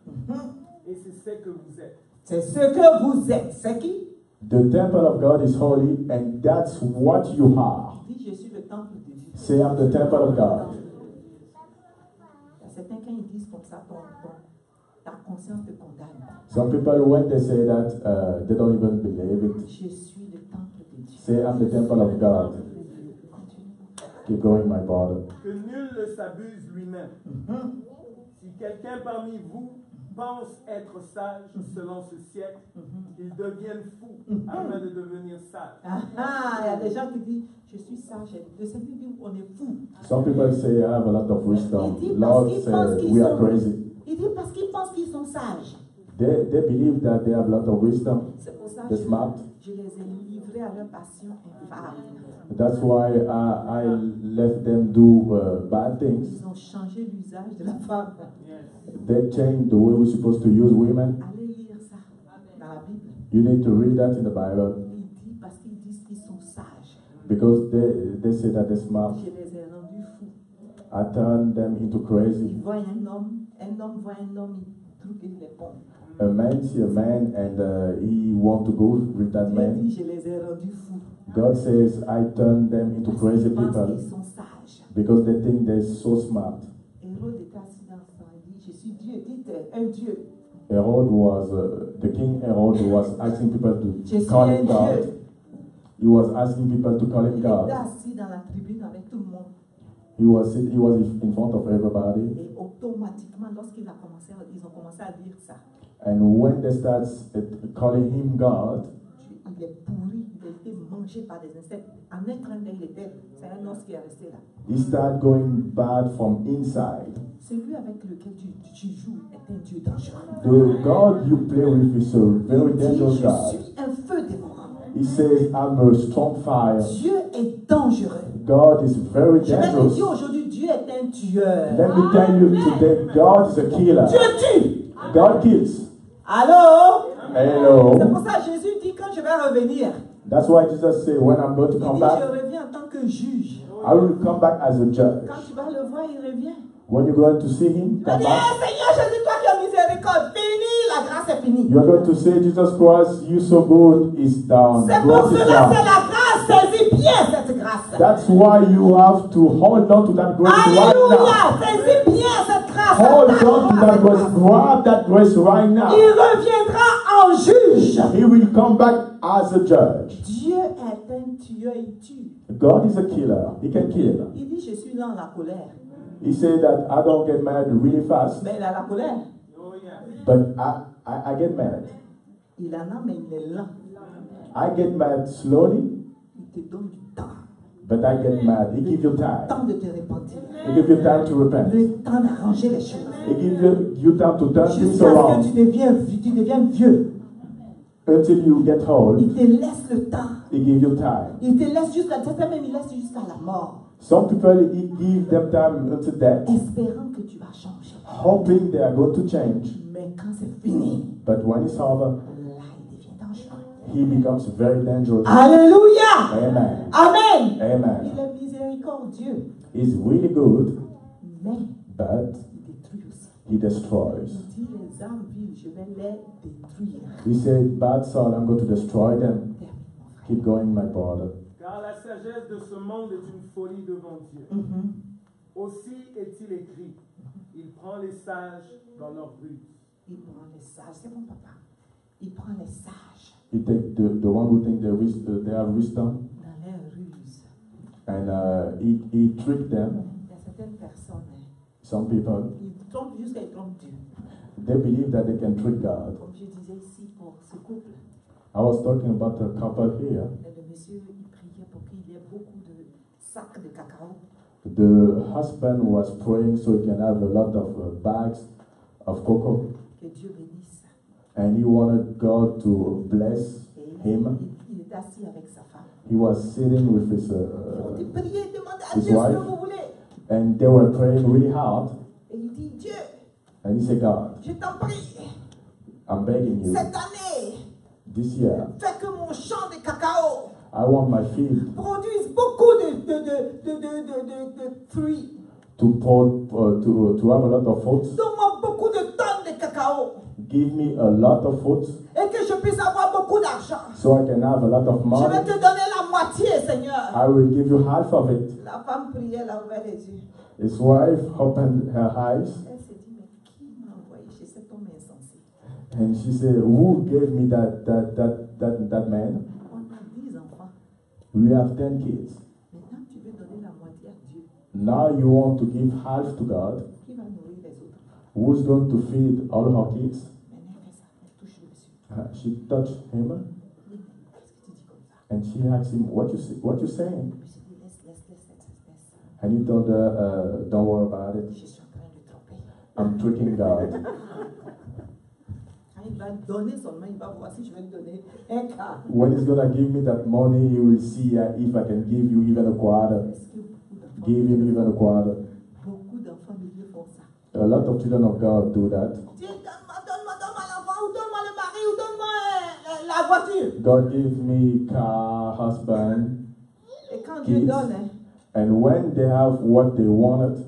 et c'est ce que vous êtes. C'est ce que vous êtes. C'est qui? The temple of God is holy, and that's what you are. Dis, je suis le temple de Dieu. Say, I'm the temple of God. Il y a certains, quand ils disent comme ça, ta conscience te condamne. Some people, when they say that, they don't even believe it. Je suis le temple de Dieu. Say, I'm the temple of God. Keep going, my brother. Que nul ne s'abuse lui-même. Si quelqu'un parmi vous pense être sage selon ce siècle, il devienne fou afin de devenir sage. Il y a des gens qui disent, je suis sage. Le Seigneur dit, on est fou. Some people say, I have a lot of wisdom. Il dit Lord parce qu'ils pensent said, qu'ils we are sont, crazy. il dit parce qu'ils pensent qu'ils sont sages. They believe that they have a lot of wisdom. C'est pour ça They're que smart. je les ai livrés à leur passion infâme. That's why I let them do bad things. Ils ont changé l'usage de la femme. They changed the way we're supposed to use women. Allez lire ça dans la Bible. You need to read that in the Bible Il dit parce qu'ils disent qu'ils sont sages. because they say that they're smart. Je les ai rendus fous. I turn them into Ils crazy. voient un homme voit un homme, il trouve qu'il est bon. A man see a man and he want to go with that Dieu man. dit, je les ai rendus fous. God says, I turn them into Parce crazy qu'ils pensent people qu'ils sont sages. because they think they're so smart. Hérode était assis dans son lit, il dit, je suis Dieu, dites un Dieu. Herod was, the king Herod was asking people Je to suis call un him God. Dieu. He was asking people to call him Il était God. assis dans la tribune avec tout le monde. He was in front of everybody. Et automatiquement, lorsqu'ils ont commencé à dire ça, And when they start calling him God, il est pourri, il a été mangé par des insectes. En un clin d'œil, c'est un os qui est resté là. he started going bad from inside. Celui avec lequel tu joues est un Dieu dangereux. The God you play with is a very Il dit, dangerous je God. suis un feu dévorant. He says, I'm a strong fire. Dieu est dangereux. God is very Je vais te dangerous. dire aujourd'hui, Dieu est un tueur. Let me tell you today, God is a killer. Dieu tue. God kills. Allô? C'est Hello. pour ça que Jésus dit quand je vais revenir, That's why Jesus said, when I'm going to il come dit back, je reviens en tant que juge. I will come back as a judge. Quand tu vas le voir, il revient. When you're going to see him, Il va come dire, back, Seigneur Jésus, toi qui as miséricorde, fini, la grâce est finie. you're going to say, Jesus Christ, you so good, it's done. C'est pour Grace is cela, c'est done. la grâce, saisis bien cette grâce. That's why you have to hold on to that grace right Alléluia, now. saisis bien cette grâce. Hold on to that grace. Grab that grace right now. Il reviendra en juge. He will come back as a judge. Dieu est un tueur, il tue. God is a killer. He can kill. Il dit, je suis dans la colère. He said that I don't get mad really fast, Mais il a la colère. Oh yeah. but I get mad. Il en a, mais il est lent. I get mad slowly, Il te donne du temps. but I get mad. He gives you Le time. temps de te repentir. He gives you time to repent. Le temps d'arranger les choses. He gives you time to turn things Jusqu'à ce que around tu deviennes vieux. until you get old. Il te laisse le temps. He gives you time. Il te laisse jusqu'à même il laisse jusqu'à la mort. Some people, he gives them time until death, Espérant que tu vas changer. hoping they are going to change. Mais quand c'est fini, But when it's over, là il he becomes very dangerous. Alléluia. Amen. Amen. Amen. Il est miséricordieux. He's really good, Mais but il détruit aussi. he destroys. Il dit les âmes vives, je vais les détruire. He said, bad soul, I'm going to destroy them. Termine, mon frère. Keep going, my brother. Car la sagesse de ce monde est une folie devant Dieu. Aussi est-il écrit, il prend les sages dans leur ruse. Il prend les sages. C'est mon papa. Il prend les sages He take the one who think they have wisdom, dans leurs ruses. and he trick them. Il y a certaines personnes, hein, Some people, ils trompent jusqu'à ils trompent Dieu. they believe that they can trick God. Comme je disais ici pour ce couple, I was talking about a couple here. le monsieur, il priait pour qu'il y ait beaucoup de sacs de cacao. The husband was praying so he can have a lot of bags of cocoa, Que Dieu bénisse. and he wanted God to bless Et him. il est assis avec sa femme. He was sitting with his, On dit priez, demandez à his Dieu ce wife. que vous voulez. And they were praying really hard, Et il dit, Dieu, and he said, God, je t'en prie, I'm begging you, cette année, this year, fais que mon champ de cacao I want my field produise beaucoup de fruits. to have a lot of fruits. Donne-moi beaucoup de tonnes de cacao. Give me a lot of fruits Et que je puisse avoir beaucoup d'argent. so I can have a lot of Je vais money. te donner la moitié, Seigneur. I will give you half of it. La femme priait, elle a ouvert les yeux. His wife opened her eyes Elle s'est dit, mais qui m'a envoyé chez cet homme insensé? and she said, who gave me that man? On a 10 enfants. We have 10 kids. Maintenant, tu veux donner la moitié à Dieu. Now you want to give half to God. Qui va nourrir les autres? Who's going to feed all her kids? Maintenant, elle fait ça. Elle touche le monsieur. She touched him Elle dit, mais qu'est-ce que tu dis comme ça? and she asked him, what you saying? Le monsieur dit, laisse. And he told her, don't worry about it. Je suis en train de tromper. I'm tricking God. Quand il va donner seulement, il va voir si je vais lui donner un quart. When he's gonna give me that money, he will see if I can give you even a quarter. Est-ce que beaucoup d'enfants, Give him even a quarter. beaucoup d'enfants de Dieu font ça? A lot of children of God do that. Dieu, donne-moi l'enfant, ou donne-moi le mari, ou donne-moi la voiture. God gives me car, husband, Et quand Dieu kids. donne, hein, And when they have what they wanted,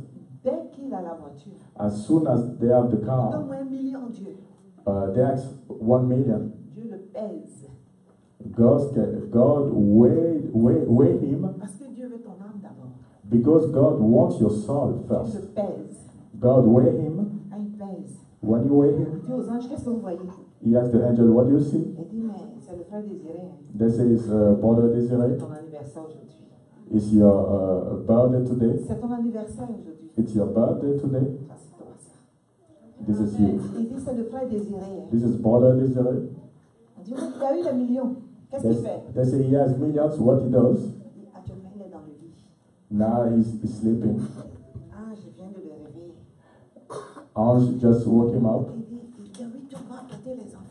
dès qu'il a la voiture, as soon as they have the car, donne-moi 1 million, Dieu. they ask 1 million. Dieu le pèse. God weigh him Parce que Dieu veut ton âme d'abord. because God wants your soul Dieu first. le pèse. God weigh him. Quand il pèse, When you weigh il him, dit aux anges, qu'est-ce que vous voyez? he asks the angel, what do you see? Il dit, mais c'est le frère désiré. Hein. They say, it's Brother Desiree. C'est ton anniversaire aujourd'hui. It's your birthday today. C'est ton anniversaire aujourd'hui. It's your birthday today. Assieds-toi à ça. This is you. Il dit, c'est le frère désiré. Hein. This is Brother Desiree. On dit, il a eu les millions. Qu'est-ce qu'il fait? They say he has millions. What he does? Il dit, actuellement, il est dans le lit. Now he's sleeping. Ah, je viens de le réveiller. Ange just woke him up. Il dit, oui, tu vas apporter les enfants.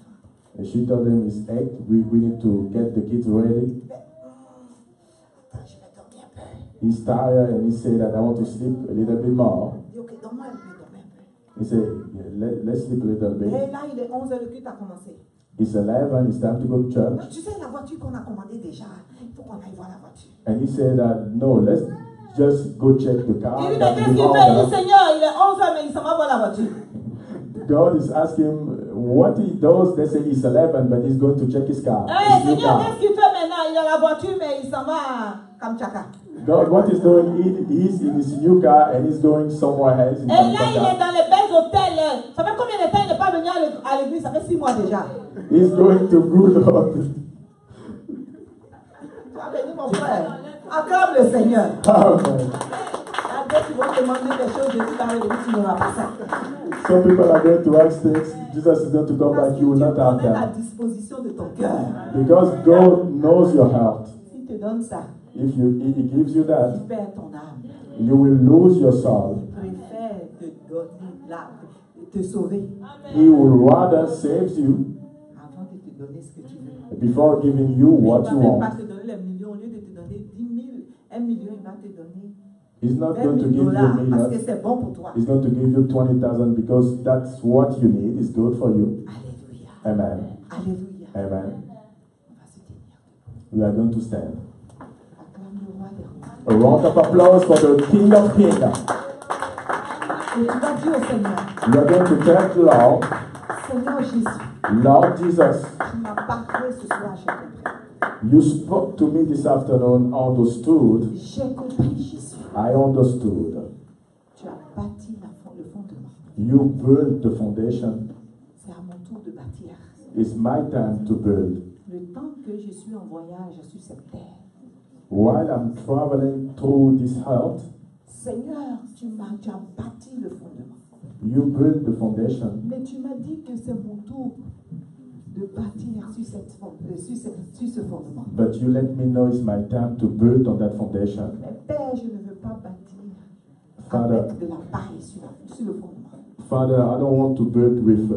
And she told him it's 8. We need to get the kids ready. Mais, attends, je vais dormir un peu. He's tired and he said that I want to sleep a little bit more. Il dit, ok, dormez un peu, dormez un peu. He said, yeah, let's sleep a little bit. Et là, il est 11h, le culte a commencé. It's 11. It's time to go to church. Tu sais, la voiture qu'on a commandée déjà, il faut qu'on aille voir la voiture. And he said that no, let's just go check the car. Il dit, mais that qu'est-ce we qu'il fait? Il dit, ordered. Seigneur, il est 11h, mais il s'en va voir la voiture. God is asking what he does. They say it's 11, but he's going to check his car. Hey, His new Seigneur, car. qu'est-ce qu'il fait maintenant? Il a la voiture, mais il s'en va à Kamchaka. God, what he's doing, he's in his new car and he's going somewhere else in Et là, il est Kamchatka. dans les belles hôtels. Ça fait combien de temps il n'est pas venu à l'église? Ça fait 6 mois déjà. He's going to good hotel. Tu vas venir, mon frère. Acclame le Seigneur. Amen. La Dieu qui va te demander des choses, Jésus va revenir, tu n'auras pas ça. Some people are going to ask things. Jesus is going to come Parce back. que You will Dieu not have connaît la them. disposition de ton cœur. Because God knows your heart. S'il te donne ça, If he gives you tu that, perds ton âme. you will lose your soul. Il préfère te donner te sauver He will rather save you avant de te donner ce que tu veux. before giving you Mais what il you ne va même pas want. te donner les millions. Au lieu de te donner 10 000, 1 million, il va te donner He's not 20 going to 000 give you a dollars parce que million. c'est bon pour toi. He's going to give you 20,000 because that's what you need. It's good for you. Alléluia. Amen. Alléluia. Amen. On va se We are going to stand. Acclame le roi des rois. A round of applause for the King of Kings. Et tu vas dire au Seigneur, We are going to thank the Lord. Seigneur Jésus, Lord Jesus, tu m'as parlé ce soir, j'ai compris. you spoke to me this afternoon, understood. J'ai compris, Jésus. I understood. Tu as bâti le fondement. You built the foundation. C'est à mon tour de bâtir. It's my time to build. Le temps que je suis en voyage sur cette terre, While I'm traveling through this earth, Seigneur, tu as bâti le fondement. you built the foundation. Mais tu m'as dit que c'est mon tour de bâtir sur ce fondement. But you let me know it's my time to build on that foundation. Mais Père, je ne veux pas bâtir Father, avec de la paille sur le fondement. Father, I don't want to build with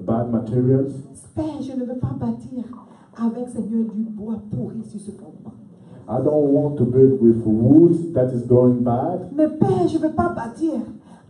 bad materials. Père, je ne veux pas bâtir avec, Seigneur, du bois pourri sur ce fondement. I don't want to build with wood that is going bad. Mais Père, je ne veux pas bâtir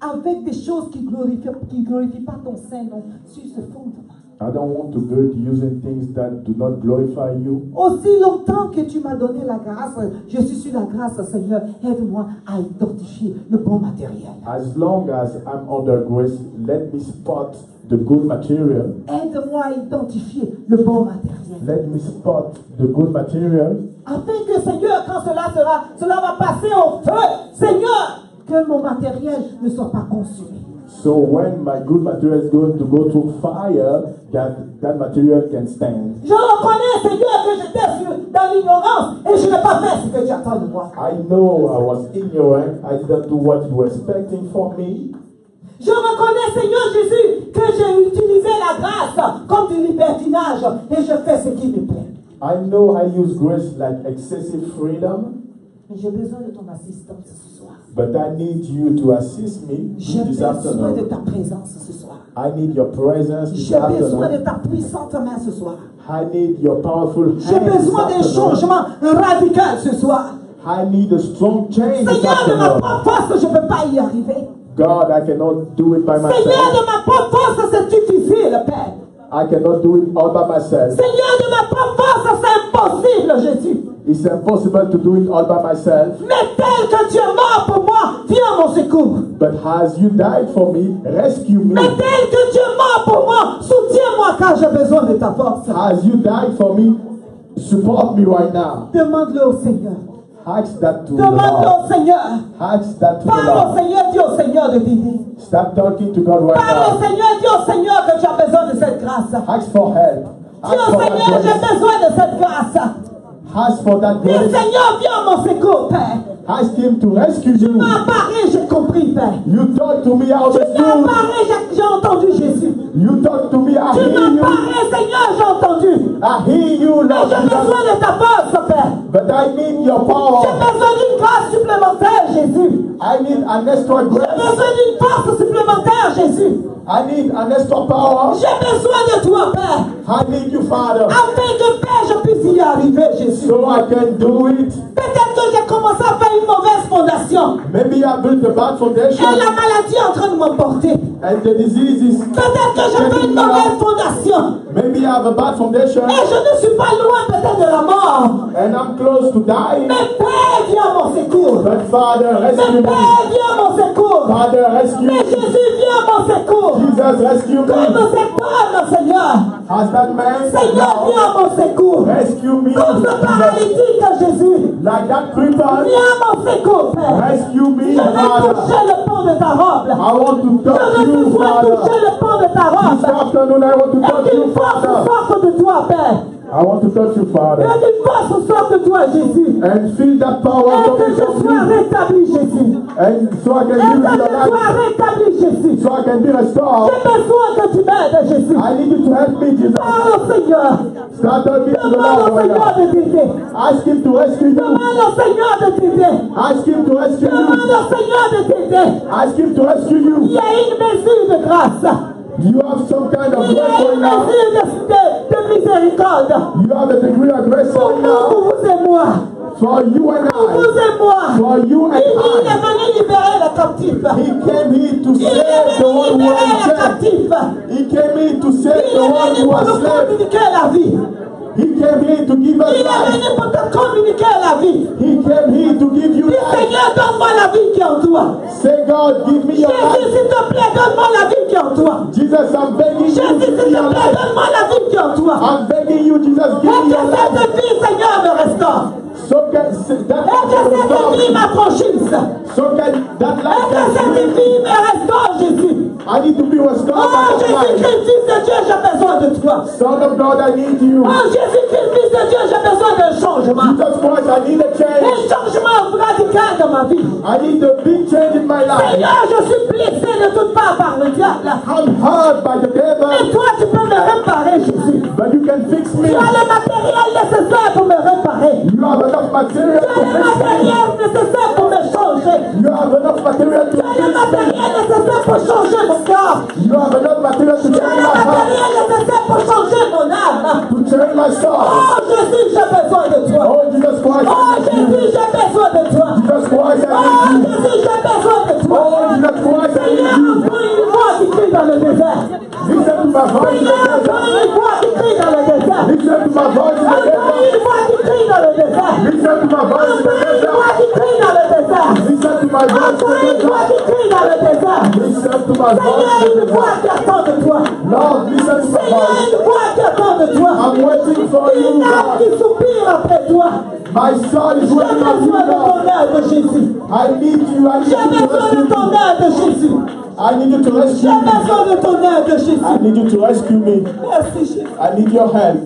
avec des choses qui glorifient pas ton Saint-Nom sur ce fondement. I don't want to build using things that do not glorify you. Aussi longtemps que tu m'as donné la grâce, je suis sur la grâce, Seigneur, aide-moi à identifier le bon matériel. As long as I'm under grace, let me spot the good material. Aide-moi à identifier le bon matériel. Let me spot the good material. Afin que, Seigneur, quand cela va passer au feu, Seigneur, que mon matériel ne soit pas consumé. So when my good material is going to go through fire, that material can stand. Je reconnais, Seigneur, que j'étais dans l'ignorance et je n'ai pas fait ce que tu attends de moi. I know I was ignorant. I didn't do what you were expecting from me. Je reconnais, Seigneur Jésus, que j'ai utilisé la grâce comme du libertinage et je fais ce qui me plaît. I know I use grace like excessive freedom. Mais j'ai besoin de ton assistance ce soir. But I need you to assist me J'ai this besoin de afternoon. ta présence ce soir. I need your presence this J'ai besoin de afternoon. ta puissante main ce soir. I need your powerful hands J'ai this besoin d'un afternoon. changement radical ce soir. I need a strong change this Seigneur, de ma afternoon. propre force, je ne peux pas y arriver. God, I cannot do it by Seigneur, myself. de ma propre force, c'est difficile, Père. I cannot do it all by myself. Seigneur, de ma propre force, c'est impossible, Jésus. It's impossible to do it all by myself. Mais tel que tu es mort pour moi, viens à mon secours. But as you died for me, rescue me. Mais tel que tu es mort pour moi, soutiens-moi car j'ai besoin de ta force. As you died for me, support me right now. Demande-le au Seigneur. Ask that to the Demande-le Lord. au Seigneur. Ask that to the Parle au Lord. Seigneur, dis au Seigneur de t'aider. Stop talking to God right Parle au now. Seigneur, dis au Seigneur que tu as besoin de cette grâce. Ask for help. Dis Ask au for Seigneur, that j'ai grace. besoin de cette grâce. Ask for that Dis grace. Seigneur, viens à mon secours, Père. Ask Him to rescue Tu you. m'as parlé, j'ai compris, Père. You talk to me out Tu of m'as school. parlé, j'ai entendu Jésus. You talk to me, I Tu hear m'as you. parlé, Seigneur, j'ai entendu. I hear you, Mais Lord j'ai Jesus. besoin de ta force, Père. But I need your J'ai power. besoin d'une grâce supplémentaire, Jésus. I need an extra J'ai grace. besoin d'une force supplémentaire, Jésus. I need an extra power. J'ai besoin de toi, Père. I need you, Father, Afin que, Père, je puisse y arriver, Jésus. so I can do it. Peut-être que j'ai commencé à faire une mauvaise fondation. Maybe I built a bad Et foundation la maladie est en train de m'emporter. and the disease is. Peut-être que j'ai fait une mauvaise fondation. Maybe I have a bad foundation Et je ne suis pas loin peut-être de la mort. and I'm close to dying. Mais Père, viens à mon secours. But Father, Mais rescue me. Père, viens à mon secours. Father, rescue Mais me. Jésus, viens à mon secours. Jesus, rescue Comme me. cet homme, Seigneur. As that man Seigneur, viens à mon secours. rescue me. Comme ce Jesus. paralytique, Jésus. Like that cripple, Viens à mon secours, Père. rescue me, Je veux Father. toucher le pont de ta robe. I want to Je touch veux you, pouvoir Father. toucher le pont de ta This robe. afternoon, I want to Et touch you, qu'une force Father. sorte de toi, Père. I want to touch you, Et Father. qu'une force sorte de toi, Jésus. And feel that power Et que coming je from sois you. rétabli, Jésus. And so I Et can que use your je sois life. rétabli, Jésus. So I can be restored. J'ai besoin que tu m'aides, Jésus. I need you to help me, Jesus. Parle au Seigneur. Start talking to the Demande Lord au right Seigneur now. de t'aider. Ask Him to rescue you. Demande au Seigneur de t'aider. Ask Him to rescue Demande you. au Seigneur de t'aider. Ask Him to rescue Il you. y a une mesure de grâce. You have some kind of Il y grace a right une now. mesure de miséricorde. You have a degree of grace Pour right nous, now. pour vous et moi. For you and Pour vous I. et moi. For you and Il est I. venu libérer les captifs. He came here to Il est save the venu one who libérer was les dead. captifs. He came here to save Il the est one venu who pour was nous slave. communiquer la vie. He came here to give Il us est life. venu pour Lord, give me your Jésus, life. s'il te plaît, donne-moi la vie qui est en toi. Jesus, I'm begging you, Jésus, s'il give te me your plaît, life. donne-moi la vie qui est en toi. I'm begging you, Jesus, Et give me que your life. cette vie, Seigneur, me restaure. So can that Et que cette vie m'affranchisse. so can that Et life que can cette heal. vie me restaure, Jésus. I need to be restored Oh, by that life. Jésus-Christ, Fils de Dieu, j'ai besoin de toi. Son of God, I need you. Oh, Jésus-Christ, Fils de Dieu, j'ai besoin d'un changement. Jesus Christ, I need a change. Un changement radical dans ma vie. I need a big change in my life. Seigneur, je suis blessé de toutes parts par le diable. I'm hurt by the Et devil, toi, tu peux me réparer, Jésus. but you can fix me. Tu as le matériel nécessaire pour me réparer. You have enough material Tu to as le fix me. matériel nécessaire pour me changer. You have enough material to Tu as le fix me. matériel nécessaire pour changer mon corps. You have enough material to Tu as change le my heart, matériel nécessaire pour changer mon âme. to change my soul. Oh, Jésus, j'ai besoin de toi. Oh, Jesus Christ, Oh, I need you. Jésus, j'ai besoin de toi. Jesus Christ, I Oh, need you. Jésus, j'ai besoin de toi. Oh, Jesus Christ, I Seigneur, need you. envoie une voix qui crie dans le désert. Listen to my voice in the Seigneur, desert. envoie une voix qui crie dans le désert. Listen to my voice in the Envoie desert. une voix qui crie dans le désert. Listen to my voice in the Envoie une voix desert. qui crie dans le désert. Listen to my voice in Envoie the une voix desert. qui crie dans le désert. Listen to my voice Seigneur, in the une voix desert. qui attend de toi. Lord, listen to my Seigneur, voice. une voix qui attend de toi. I'm waiting for you, Une âme God. qui soupire après toi. My soul is J'ai waiting on you, besoin de ton God. aide, Jésus. I need you. I need J'ai you to besoin de rescue ton me. aide, Jésus. I need you to rescue J'ai me. besoin de ton aide, Jésus. I need you to rescue me. Merci, Jésus. I need your help.